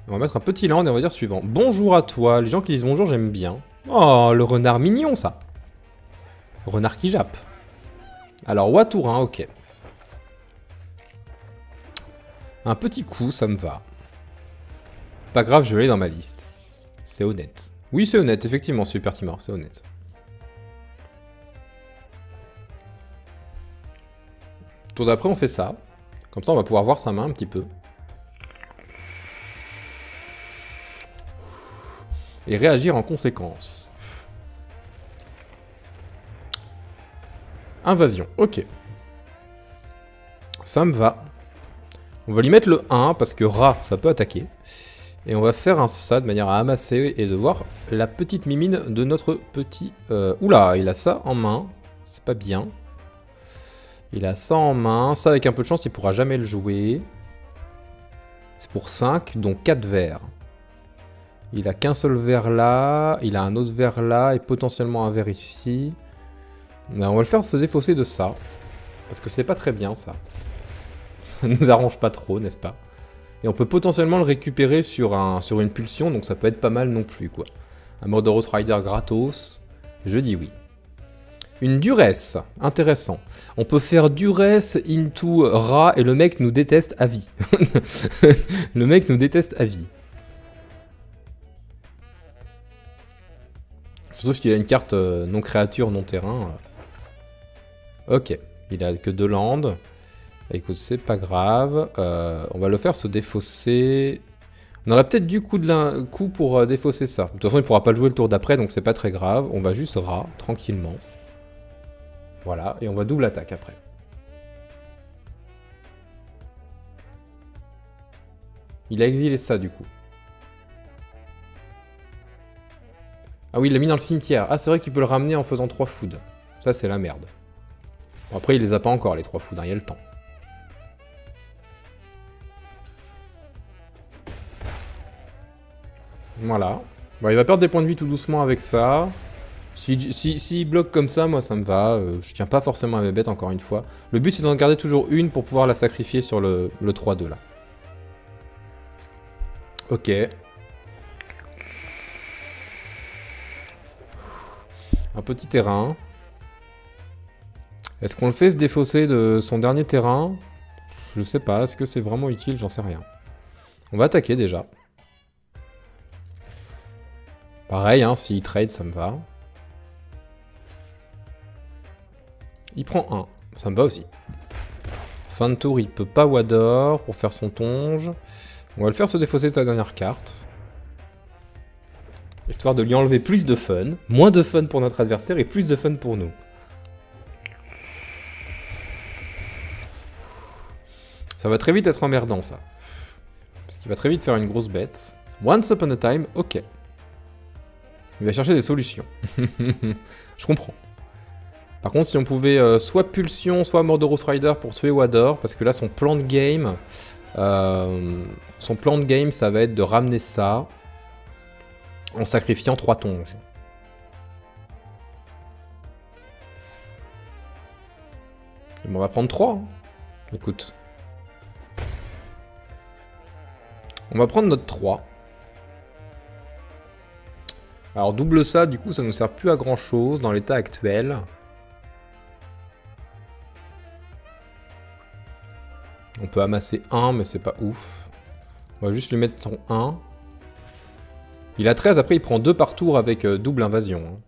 On va mettre un petit land et on va dire suivant. Bonjour à toi. Les gens qui disent bonjour, j'aime bien. Oh, le renard mignon, ça. Renard qui jappe. Alors, Watourin, ok. Un petit coup, ça me va. Pas grave, je l'ai dans ma liste. C'est honnête. Oui, c'est honnête, effectivement, Super Timor, c'est honnête. Tour d'après, on fait ça. Comme ça, on va pouvoir voir sa main un petit peu. Et réagir en conséquence. Invasion, ok. Ça me va. On va lui mettre le 1 parce que rat, ça peut attaquer. Et on va faire un ça de manière à amasser et de voir la petite mimine de notre petit... Oula, il a ça en main. C'est pas bien. Il a ça en main. Ça, avec un peu de chance, il pourra jamais le jouer. C'est pour 5, donc 4 verres. Il a qu'un seul verre là, il a un autre verre là et potentiellement un verre ici. Là, on va le faire se défausser de ça. Parce que c'est pas très bien ça. Ça nous arrange pas trop, n'est-ce pas? Et on peut potentiellement le récupérer sur une pulsion, donc ça peut être pas mal non plus quoi. Un Murderous Rider gratos, je dis oui. Une Duress, intéressant. On peut faire Duress into Rat et le mec nous déteste à vie. Le mec nous déteste à vie. Surtout parce qu'il a une carte non créature, non terrain. Ok, il a que 2 landes. Écoute, c'est pas grave. On va le faire se défausser. On aurait peut-être du coup pour défausser ça. De toute façon, il pourra pas le jouer le tour d'après, donc c'est pas très grave. On va juste rat, tranquillement. Voilà, et on va double attaque après. Il a exilé ça, du coup. Ah oui, il l'a mis dans le cimetière. Ah, c'est vrai qu'il peut le ramener en faisant 3 food. Ça, c'est la merde. Bon, après, il les a pas encore, les 3 food, hein, il y a le temps. Voilà. Bon, il va perdre des points de vie tout doucement avec ça. S'il bloque comme ça, moi, ça me va. Je tiens pas forcément à mes bêtes, encore une fois. Le but, c'est d'en garder toujours une pour pouvoir la sacrifier sur le 3-2, là. Ok. Un petit terrain. Est-ce qu'on le fait se défausser de son dernier terrain? Je sais pas. Est-ce que c'est vraiment utile? J'en sais rien. On va attaquer déjà. Pareil, hein, s'il trade, ça me va. Il prend 1. Ça me va aussi. Fin de tour, il peut pas Wador pour faire son tonge. On va le faire se défausser de sa dernière carte. Histoire de lui enlever plus de fun. Moins de fun pour notre adversaire et plus de fun pour nous. Ça va très vite être emmerdant, ça. Parce qu'il va très vite faire une grosse bête. Once upon a time, ok. Il va chercher des solutions. Je comprends. Par contre, si on pouvait soit Pulsion, soit Murderous Rider pour tuer Wador, parce que là, son plan de game... ça va être de ramener ça en sacrifiant 3 tonges. Bon, on va prendre 3. Hein. Écoute. On va prendre notre 3. Alors double ça, du coup, ça ne nous sert plus à grand chose dans l'état actuel. On peut amasser 1, mais c'est pas ouf. On va juste lui mettre son 1. Il a 13, après il prend 2 par tour avec double invasion. Hein.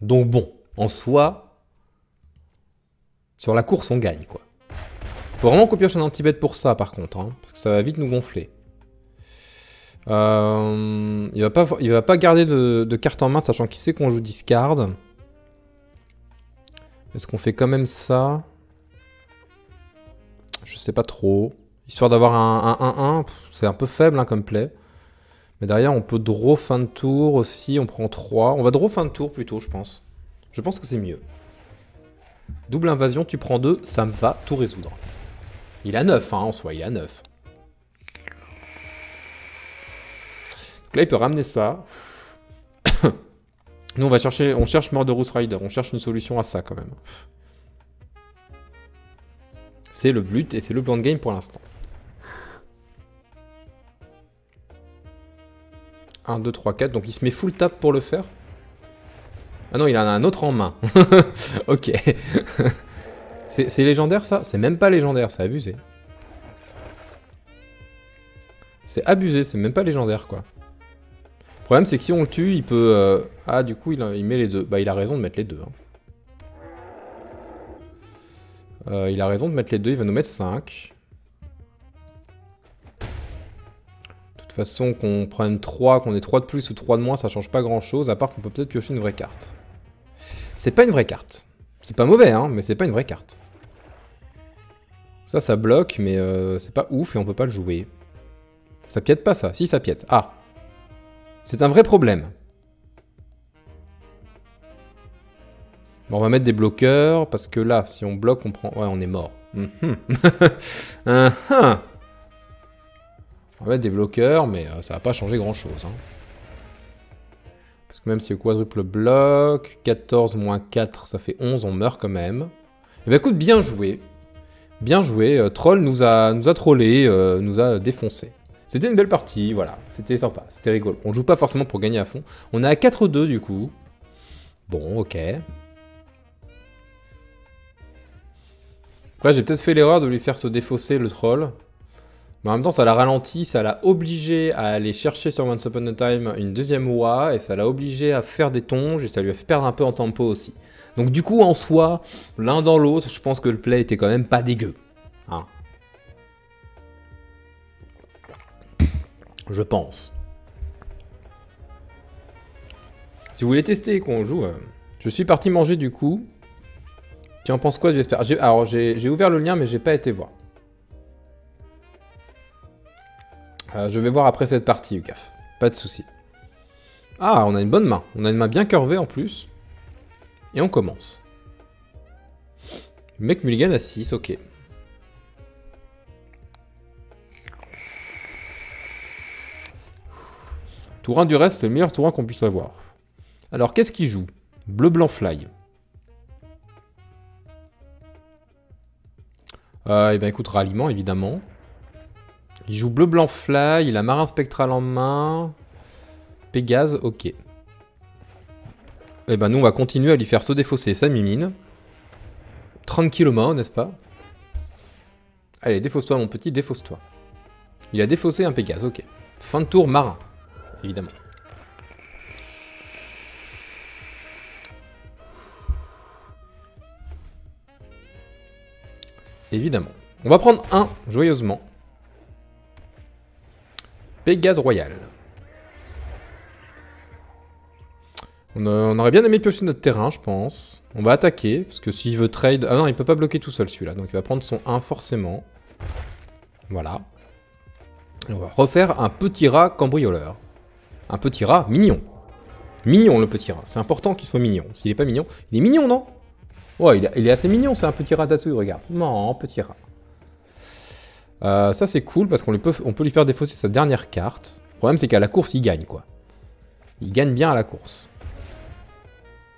Donc bon, en soi, sur la course on gagne quoi. Faut vraiment qu'on pioche un anti-bet pour ça par contre, hein, parce que ça va vite nous gonfler. Il va pas garder de carte en main, sachant qu'il sait qu'on joue discard. Est-ce qu'on fait quand même ça? Je sais pas trop. Histoire d'avoir un 1-1, c'est un peu faible hein, comme play. Mais derrière, on peut draw fin de tour aussi, on prend 3. On va draw fin de tour plutôt, je pense. Je pense que c'est mieux. Double invasion, tu prends 2, ça me va tout résoudre. Il a 9 hein, en soi, il a 9. Donc là, il peut ramener ça. Nous, on cherche Murderous Rider, on cherche une solution à ça quand même. C'est le but et c'est le plan de game pour l'instant. 1, 2, 3, 4. Donc il se met full tap pour le faire. Ah non, il en a un autre en main. Ok. C'est légendaire ça? C'est même pas légendaire, c'est abusé. C'est abusé, c'est même pas légendaire quoi. Le problème c'est que si on le tue, il peut... Ah du coup il met les deux. Bah il a raison de mettre les deux. Hein. Il a raison de mettre les deux, il va nous mettre 5. De toute façon, qu'on prenne 3, qu'on ait 3 de plus ou 3 de moins, ça change pas grand chose, à part qu'on peut peut-être piocher une vraie carte. C'est pas une vraie carte. C'est pas mauvais, hein, mais c'est pas une vraie carte. Ça bloque, mais c'est pas ouf et on peut pas le jouer. Ça piète pas ça. Si, ça piète. Ah. C'est un vrai problème. Bon, on va mettre des bloqueurs, parce que là, si on bloque, on prend... Ouais, on est mort. On va mettre des bloqueurs, mais ça va pas changer grand-chose. Hein. Parce que même si le quadruple bloc, 14 moins 4, ça fait 11, on meurt quand même. Et bah écoute, bien joué. Bien joué. Troll nous a trollé, nous a défoncé. C'était une belle partie, voilà. C'était sympa, c'était rigolo. On joue pas forcément pour gagner à fond. On est à 4-2 du coup. Bon, ok. Après, j'ai peut-être fait l'erreur de lui faire se défausser le troll. Mais en même temps, ça l'a ralenti, ça l'a obligé à aller chercher sur Once Upon a Time une deuxième OA, et ça l'a obligé à faire des tonges, et ça lui a fait perdre un peu en tempo aussi. Donc du coup, en soi, l'un dans l'autre, je pense que le play était quand même pas dégueu. Hein. Je pense. Si vous voulez tester qu'on joue, je suis parti manger du coup. Tu en penses quoi du Vesper? Alors, j'ai ouvert le lien, mais j'ai pas été voir. Je vais voir après cette partie, Ucaf. Pas de souci. Ah, on a une bonne main. On a une main bien curvée en plus. Et on commence. Mec mulligan à 6, ok. Tour 1 du reste, c'est le meilleur tour 1 qu'on puisse avoir. Alors, qu'est-ce qu'il joue? Bleu, blanc, fly. Eh ben écoute, ralliement, évidemment. Il joue bleu, blanc, fly, il a marin spectral en main. Pégase, ok. Eh ben nous, on va continuer à lui faire se défausser sa mimine. Tranquillement, n'est-ce pas? Allez, défausse-toi, mon petit, défausse-toi. Il a défaussé un Pégase, ok. Fin de tour, marin, évidemment. Évidemment. On va prendre un, joyeusement. Pégase royal. On aurait bien aimé piocher notre terrain, je pense. On va attaquer, parce que s'il veut trade... Ah non, il peut pas bloquer tout seul, celui-là. Donc il va prendre son 1, forcément. Voilà. Et on va refaire un petit rat cambrioleur. Un petit rat mignon. Mignon, le petit rat. C'est important qu'il soit mignon. S'il est pas mignon... Il est mignon, non? Ouais, il est assez mignon, c'est un petit ratatouille, regarde. Non, petit rat. Ça c'est cool parce on peut lui faire défausser sa dernière carte. Le problème c'est qu'à la course il gagne quoi. Il gagne bien à la course.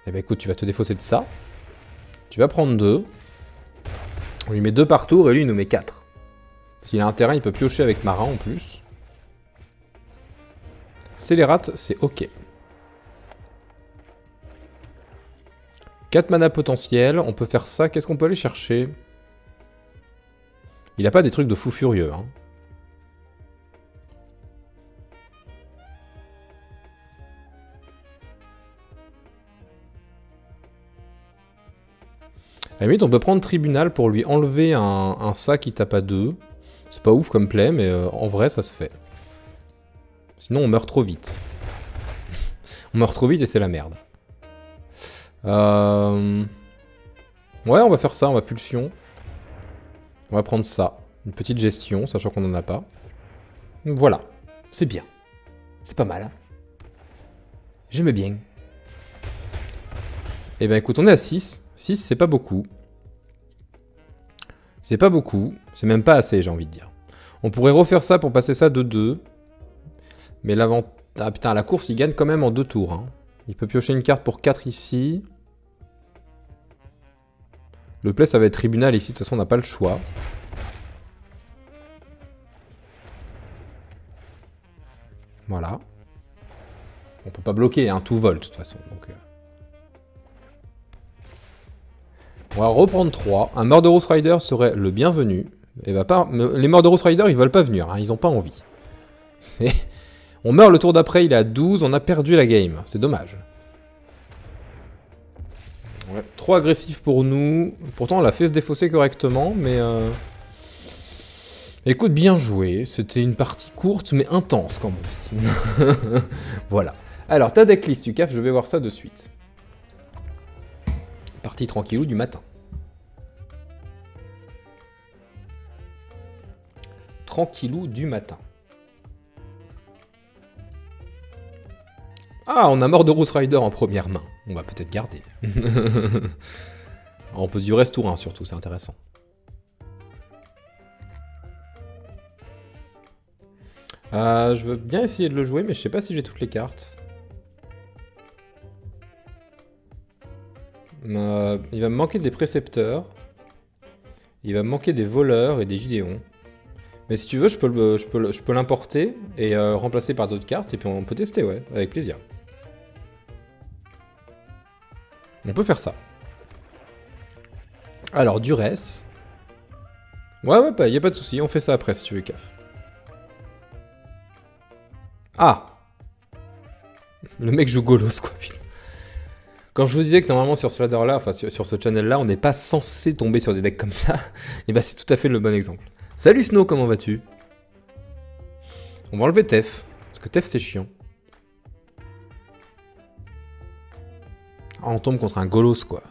Eh ben écoute, tu vas te défausser de ça. Tu vas prendre 2. On lui met 2 par tour et lui il nous met 4. S'il a un terrain, il peut piocher avec Marin en plus. Scélérate, c'est ok. 4 mana potentiels, on peut faire ça. Qu'est-ce qu'on peut aller chercher? Il a pas des trucs de fou furieux, hein. À la limite, on peut prendre Tribunal pour lui enlever un sac qui tape à 2. C'est pas ouf comme play, mais en vrai, ça se fait. Sinon, on meurt trop vite. On meurt trop vite et c'est la merde. Ouais, on va faire ça, on va pulsion. On va prendre ça. Une petite gestion, sachant qu'on n'en a pas. Voilà. C'est bien. C'est pas mal. Hein. J'aime bien. Eh ben écoute, on est à 6. 6, c'est pas beaucoup. C'est pas beaucoup. C'est même pas assez, j'ai envie de dire. On pourrait refaire ça pour passer ça de 2. Mais l'avantage... Ah putain, la course, il gagne quand même en 2 tours. Hein. Il peut piocher une carte pour 4 ici. Le play, ça va être Tribunal ici. De toute façon, on n'a pas le choix. Voilà. On peut pas bloquer, hein. Tout vole, de toute façon. Donc, on va reprendre 3. Un Murderous Rider serait le bienvenu. Et va pas... Les Murderous Rider, ils veulent pas venir. Hein. Ils ont pas envie. On meurt le tour d'après, il est à 12. On a perdu la game. C'est dommage. Ouais, trop agressif pour nous. Pourtant, on l'a fait se défausser correctement, mais... Écoute, bien joué. C'était une partie courte, mais intense, comme on dit. Voilà. Alors, ta decklist, tu caffes, je vais voir ça de suite. Partie tranquillou du matin. Tranquillou du matin. Ah, on a Murderous Rider en première main. On va peut-être garder. On peut durer ce tour 1 surtout, c'est intéressant. Je veux bien essayer de le jouer, mais je sais pas si j'ai toutes les cartes. Il va me manquer des précepteurs. Il va me manquer des voleurs et des Gideons. Mais si tu veux, je peux l'importer et remplacer par d'autres cartes, et puis on peut tester, ouais, avec plaisir. On peut faire ça. Alors, Duress. Ouais, y a pas de souci, on fait ça après si tu veux, Caf. Ah! Le mec joue Golos, quoi, putain. Quand je vous disais que normalement sur ce ladder-là, enfin sur ce channel-là, on n'est pas censé tomber sur des decks comme ça, et bah c'est tout à fait le bon exemple. Salut Snow, comment vas-tu? On va enlever Tef, parce que Tef c'est chiant. Ah, on tombe contre un Golos, quoi.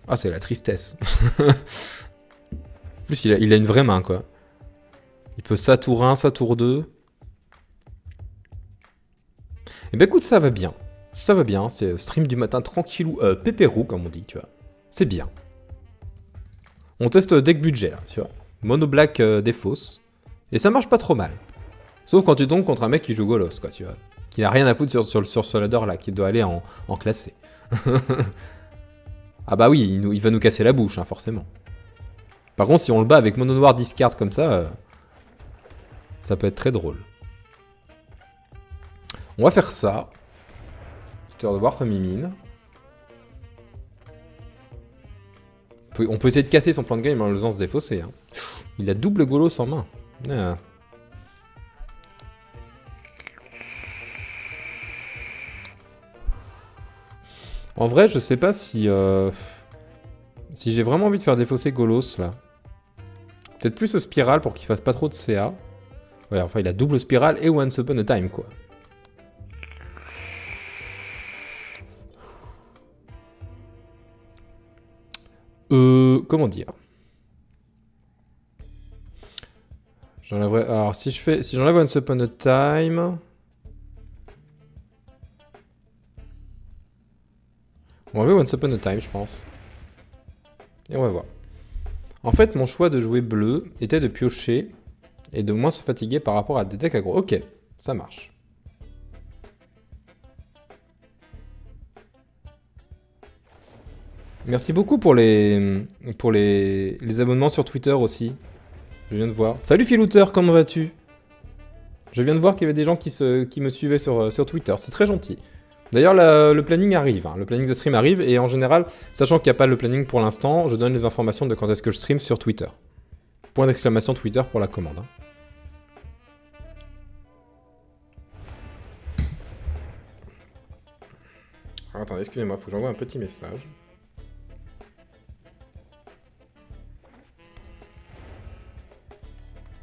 Ah, c'est la tristesse. En plus, il a une vraie main, quoi. Il peut ça tour 1, ça tour 2. Eh ben écoute, ça va bien. Ça va bien, c'est stream du matin tranquillou, pépérou, comme on dit, tu vois. C'est bien. On teste deck budget, là, tu vois. Mono black défausse. Et ça marche pas trop mal. Sauf quand tu tombes contre un mec qui joue Golos, quoi, tu vois. Qui n'a rien à foutre sur ce ladder-là, qui doit aller en classé. Ah bah oui, il va nous casser la bouche, hein, forcément. Par contre, si on le bat avec mono noir discard comme ça, ça peut être très drôle. On va faire ça. Histoire de voir sa mimine. On peut essayer de casser son plan de game en le faisant se défausser. Hein. Il a double Golos en main. Ah. En vrai, je sais pas si j'ai vraiment envie de faire défausser Golos là. Peut-être plus Spirale pour qu'il fasse pas trop de CA. Ouais, enfin, il a double Spirale et Once Upon a Time, quoi. Comment dire? J'enlèverai... Alors, si j'enlève Once Upon a Time... On va enlever Once Upon a Time, je pense. Et on va voir. En fait, mon choix de jouer bleu était de piocher et de moins se fatiguer par rapport à des decks aggro. Ok, ça marche. Merci beaucoup pour les abonnements sur Twitter aussi. Je viens de voir. Salut Filouter, comment vas-tu? Je viens de voir qu'il y avait des gens qui me suivaient sur Twitter. C'est très gentil. D'ailleurs, le planning arrive. Hein. Le planning de stream arrive. Et en général, sachant qu'il n'y a pas le planning pour l'instant, je donne les informations de quand est-ce que je stream sur Twitter. Point d'exclamation Twitter pour la commande. Hein. Alors, attendez, excusez-moi, il faut que j'envoie un petit message.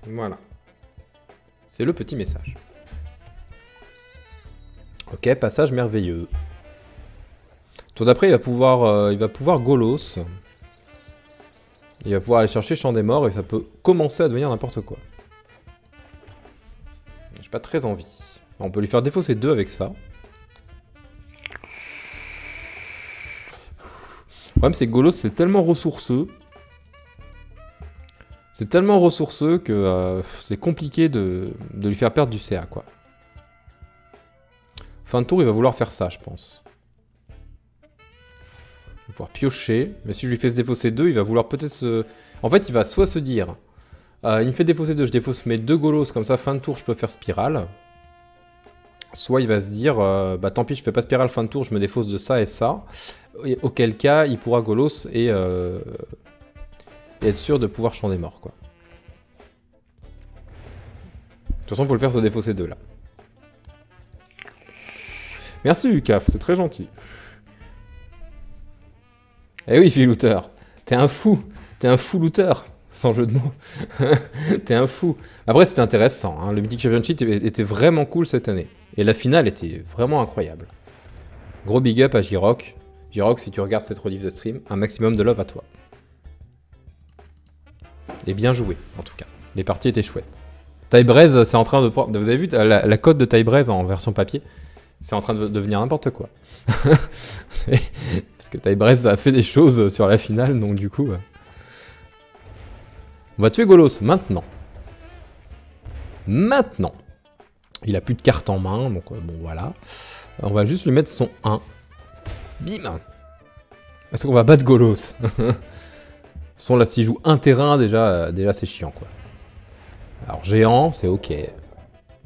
Voilà. C'est le petit message. Ok, passage merveilleux. Tour d'après, il va pouvoir Golos. Il va pouvoir aller chercher Chant des Morts et ça peut commencer à devenir n'importe quoi. J'ai pas très envie. On peut lui faire défausser 2 avec ça. Le problème, c'est que Golos, c'est tellement ressourceux. C'est tellement ressourceux que c'est compliqué de lui faire perdre du CA, quoi. Fin de tour, il va vouloir faire ça, je pense. Il va pouvoir piocher. Mais si je lui fais se défausser 2, il va vouloir peut-être se... En fait, il va soit se dire... il me fait défausser 2, je défausse mes 2 Golos, comme ça, fin de tour, je peux faire spirale. Soit il va se dire, bah tant pis, je fais pas spirale fin de tour, je me défausse de ça et ça. Et auquel cas, il pourra Golos et être sûr de pouvoir Chant des Morts, quoi. De toute façon, il faut le faire se défausser 2, là. Merci, Ucaf, c'est très gentil. Eh oui, Filouter, t'es un fou. T'es un fou looter, sans jeu de mots. T'es un fou. Après, c'était intéressant. Hein. Le Mythic Championship était vraiment cool cette année. Et la finale était vraiment incroyable. Gros big up à J-Rock. J-Rock, si tu regardes cette rediff de stream, un maximum de love à toi. Et bien joué, en tout cas. Les parties étaient chouettes. Tybraze, c'est en train de... Vous avez vu la cote de Tybraze en version papier? C'est en train de devenir n'importe quoi. Parce que Tybraze a fait des choses sur la finale, donc du coup... On va tuer Golos, maintenant. Maintenant. Il a plus de cartes en main, donc bon, voilà. On va juste lui mettre son 1. Bim. Est-ce qu'on va battre Golos? Son là, s'il joue un terrain, déjà c'est chiant, quoi. Alors, géant, c'est ok.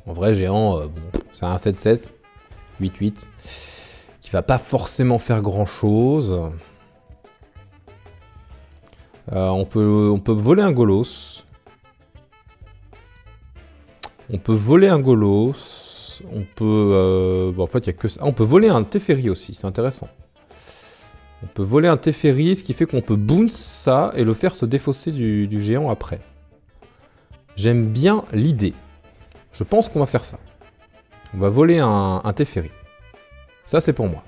En vrai, géant, bon, c'est un 7-7. 8-8. Qui va pas forcément faire grand-chose. On peut voler un Golos. On peut voler un Golos. On peut... bon, en fait, il n'y a que ça. Ah, on peut voler un Teferi aussi, c'est intéressant. On peut voler un Teferi, ce qui fait qu'on peut bounce ça et le faire se défausser du géant après. J'aime bien l'idée. Je pense qu'on va faire ça. On va voler un Teferi. Ça, c'est pour moi.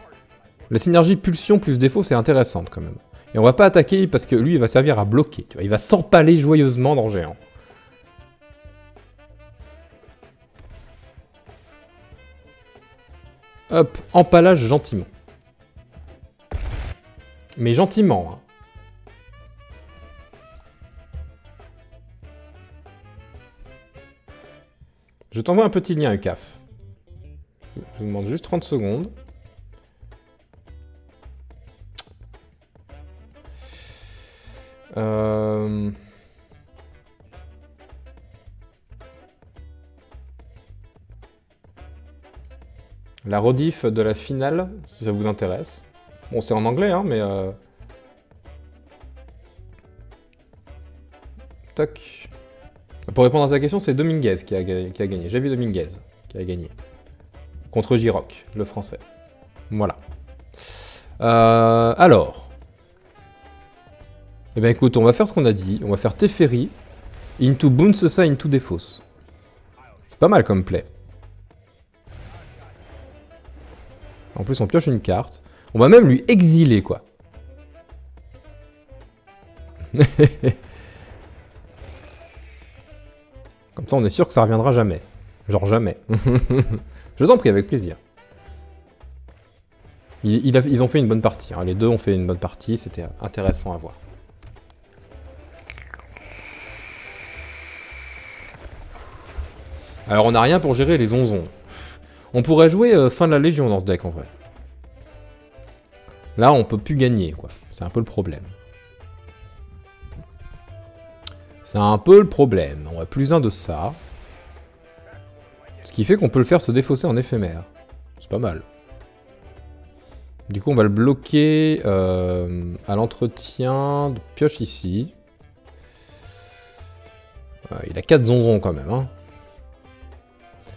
La synergie pulsion plus défaut, c'est intéressante quand même. Et on va pas attaquer parce que lui, il va servir à bloquer. Tu vois, il va s'empaler joyeusement dans le géant. Hop, empalage gentiment. Mais gentiment, hein. Je t'envoie un petit lien, UCAF. Je vous demande juste 30 secondes. La rediff de la finale, si ça vous intéresse. Bon, c'est en anglais, hein, mais... Toc. Pour répondre à ta question, c'est Dominguez qui a gagné. Javier Dominguez qui a gagné. Contre J-Rock, le français. Voilà. Alors. Eh bien écoute, on va faire ce qu'on a dit. On va faire Teferi. Into bounce ça, into défausse. C'est pas mal comme play. En plus, on pioche une carte. On va même lui exiler, quoi. Comme ça, on est sûr que ça reviendra jamais. Genre jamais. Je t'en prie, avec plaisir. Ils ont fait une bonne partie. Hein. Les deux ont fait une bonne partie. C'était intéressant à voir. Alors, on n'a rien pour gérer les onzons. On pourrait jouer fin de la Légion dans ce deck, en vrai. Là, on peut plus gagner, quoi. C'est un peu le problème. C'est un peu le problème. On a plus un de ça. Ce qui fait qu'on peut le faire se défausser en éphémère. C'est pas mal. Du coup, on va le bloquer à l'entretien de pioche ici. Il a 4 zonzons quand même. Hein.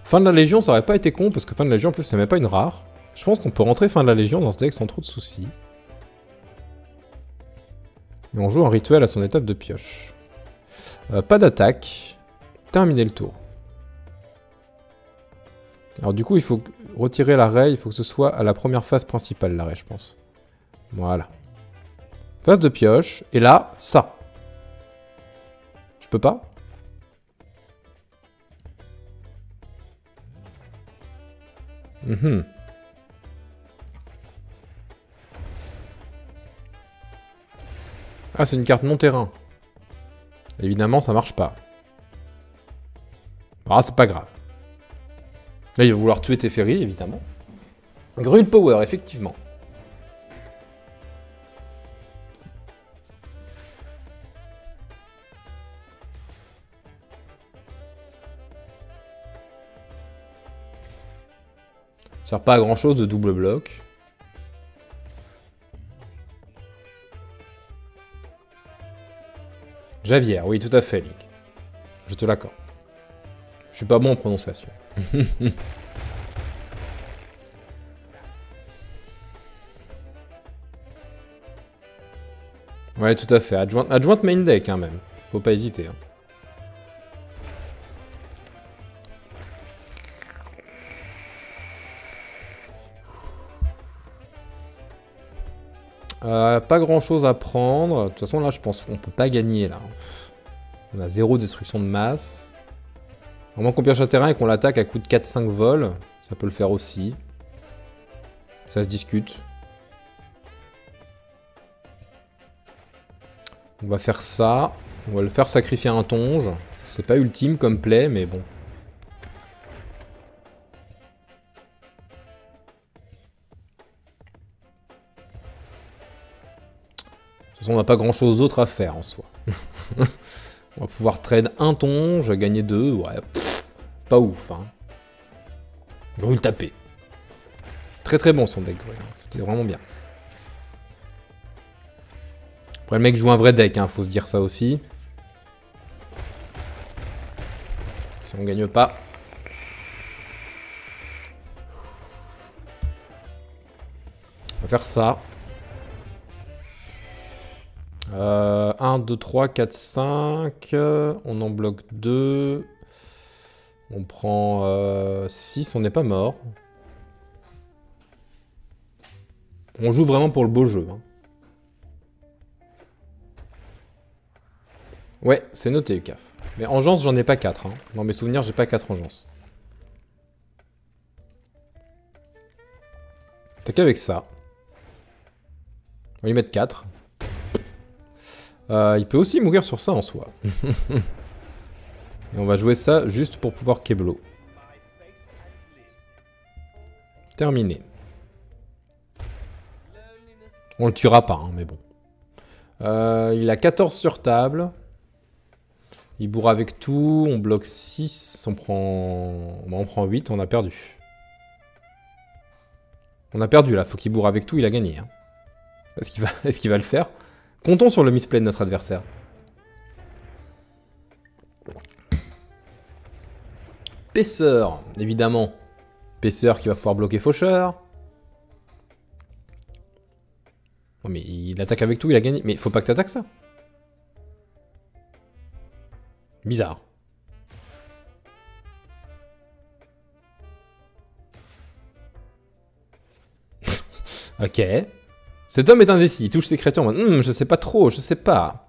Fin de la Légion, ça aurait pas été con, parce que fin de la Légion, en plus, c'est même pas une rare. Je pense qu'on peut rentrer fin de la Légion dans ce deck sans trop de soucis. Et on joue un rituel à son étape de pioche. Pas d'attaque. Terminer le tour. Alors du coup, il faut retirer l'arrêt. Il faut que ce soit à la première phase principale, l'arrêt, je pense. Voilà. Phase de pioche. Et là, ça. Je peux pas ? Ah, c'est une carte non-terrain. Évidemment, ça marche pas. Ah, c'est pas grave. Là, il va vouloir tuer Teferi, évidemment. Gruul Power, effectivement. Ça sert pas à grand chose de double bloc. Javier, oui, tout à fait, Link. Je te l'accorde. Je suis pas bon en prononciation. Ouais, tout à fait. Adjointe main deck, hein, même. Faut pas hésiter. Hein. Pas grand chose à prendre. De toute façon, là, je pense qu'on peut pas gagner, là. On a 0 destruction de masse. À moins qu'on pioche un terrain et qu'on l'attaque à coup de 4-5 vols. Ça peut le faire aussi. Ça se discute. On va faire ça. On va le faire sacrifier un tonge. C'est pas ultime comme play, mais bon. De toute façon, on n'a pas grand chose d'autre à faire en soi. On va pouvoir trade un tonge, gagner 2. Ouais, pff, pas ouf. Hein. Gruul tapé. Très très bon son deck Gruul. C'était vraiment bien. Après, le mec joue un vrai deck, hein, faut se dire ça aussi. Si on gagne pas. On va faire ça. 1, 2, 3, 4, 5. On en bloque 2. On prend 6, on n'est pas mort. On joue vraiment pour le beau jeu. Hein. Ouais, c'est noté, UCAF. Mais engeance, j'en ai pas 4. Hein. Dans mes souvenirs, j'ai pas 4 engeances. T'as qu'avec ça. On va lui mettre 4. Il peut aussi mourir sur ça en soi. Et on va jouer ça juste pour pouvoir Keblo. Terminé. On le tuera pas, hein, mais bon. Il a 14 sur table. Il bourre avec tout. On bloque 6. On prend 8. On a perdu. On a perdu là. Faut qu'il bourre avec tout. Il a gagné. Hein. Est-ce qu'il va le faire? Comptons sur le misplay de notre adversaire. Paisseur, évidemment. Paisseur qui va pouvoir bloquer Faucheur. Oh, mais il attaque avec tout, il a gagné. Mais faut pas que t'attaques ça. Bizarre. Ok. Cet homme est indécis, il touche ses créatures en mode je sais pas trop, je sais pas.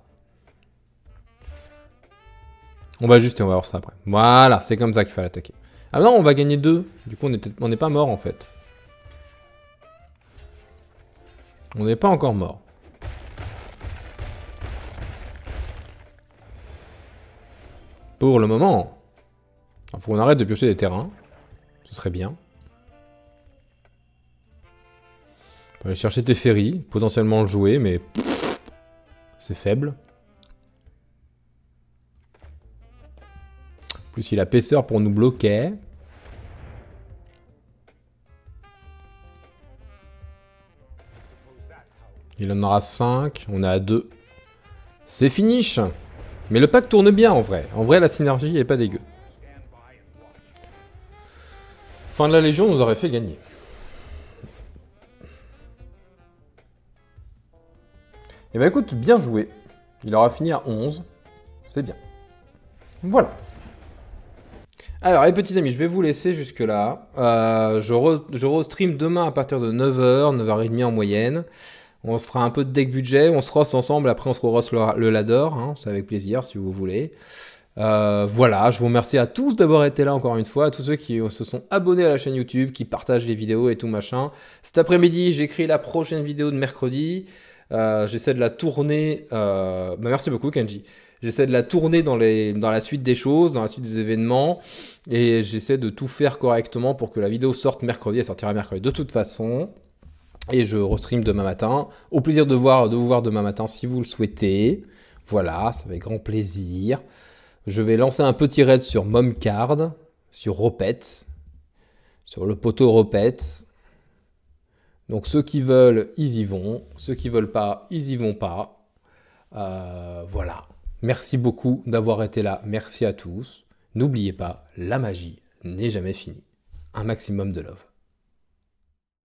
On va ajuster, on va voir ça après. Voilà, c'est comme ça qu'il fallait attaquer. Ah non, on va gagner 2. Du coup, on n'est pas mort en fait. On n'est pas encore mort. Pour le moment. Il faut qu'on arrête de piocher des terrains. Ce serait bien. Tu peux aller chercher tes ferries, potentiellement le jouer, mais c'est faible. En plus, il a Paisseur pour nous bloquer. Il en aura 5, on est à 2. C'est finish. Mais le pack tourne bien en vrai. En vrai, la synergie est pas dégueu. Fin de la Légion nous aurait fait gagner. Et bah écoute, bien joué. Il aura fini à 11. C'est bien. Voilà. Alors les petits amis, je vais vous laisser jusque là. Je re-stream demain à partir de 9h, 9h30 en moyenne. On se fera un peu de deck budget, on se rosse ensemble, après on se rosse le ladder, hein, c'est avec plaisir si vous voulez. Voilà, je vous remercie à tous d'avoir été là encore une fois, à tous ceux qui se sont abonnés à la chaîne YouTube, qui partagent les vidéos et tout machin. Cet après-midi, j'écris la prochaine vidéo de mercredi. J'essaie de la tourner... merci beaucoup Kenji. J'essaie de la tourner dans la suite des choses, dans la suite des événements. Et j'essaie de tout faire correctement pour que la vidéo sorte mercredi. Elle sortira mercredi de toute façon. Et je restream demain matin. Au plaisir de vous voir demain matin si vous le souhaitez. Voilà, ça fait grand plaisir. Je vais lancer un petit raid sur Momcard, sur Ropet, sur le poteau Ropet. Donc ceux qui veulent, ils y vont. Ceux qui veulent pas, ils y vont pas. Voilà. Merci beaucoup d'avoir été là. Merci à tous. N'oubliez pas, la magie n'est jamais finie. Un maximum de love.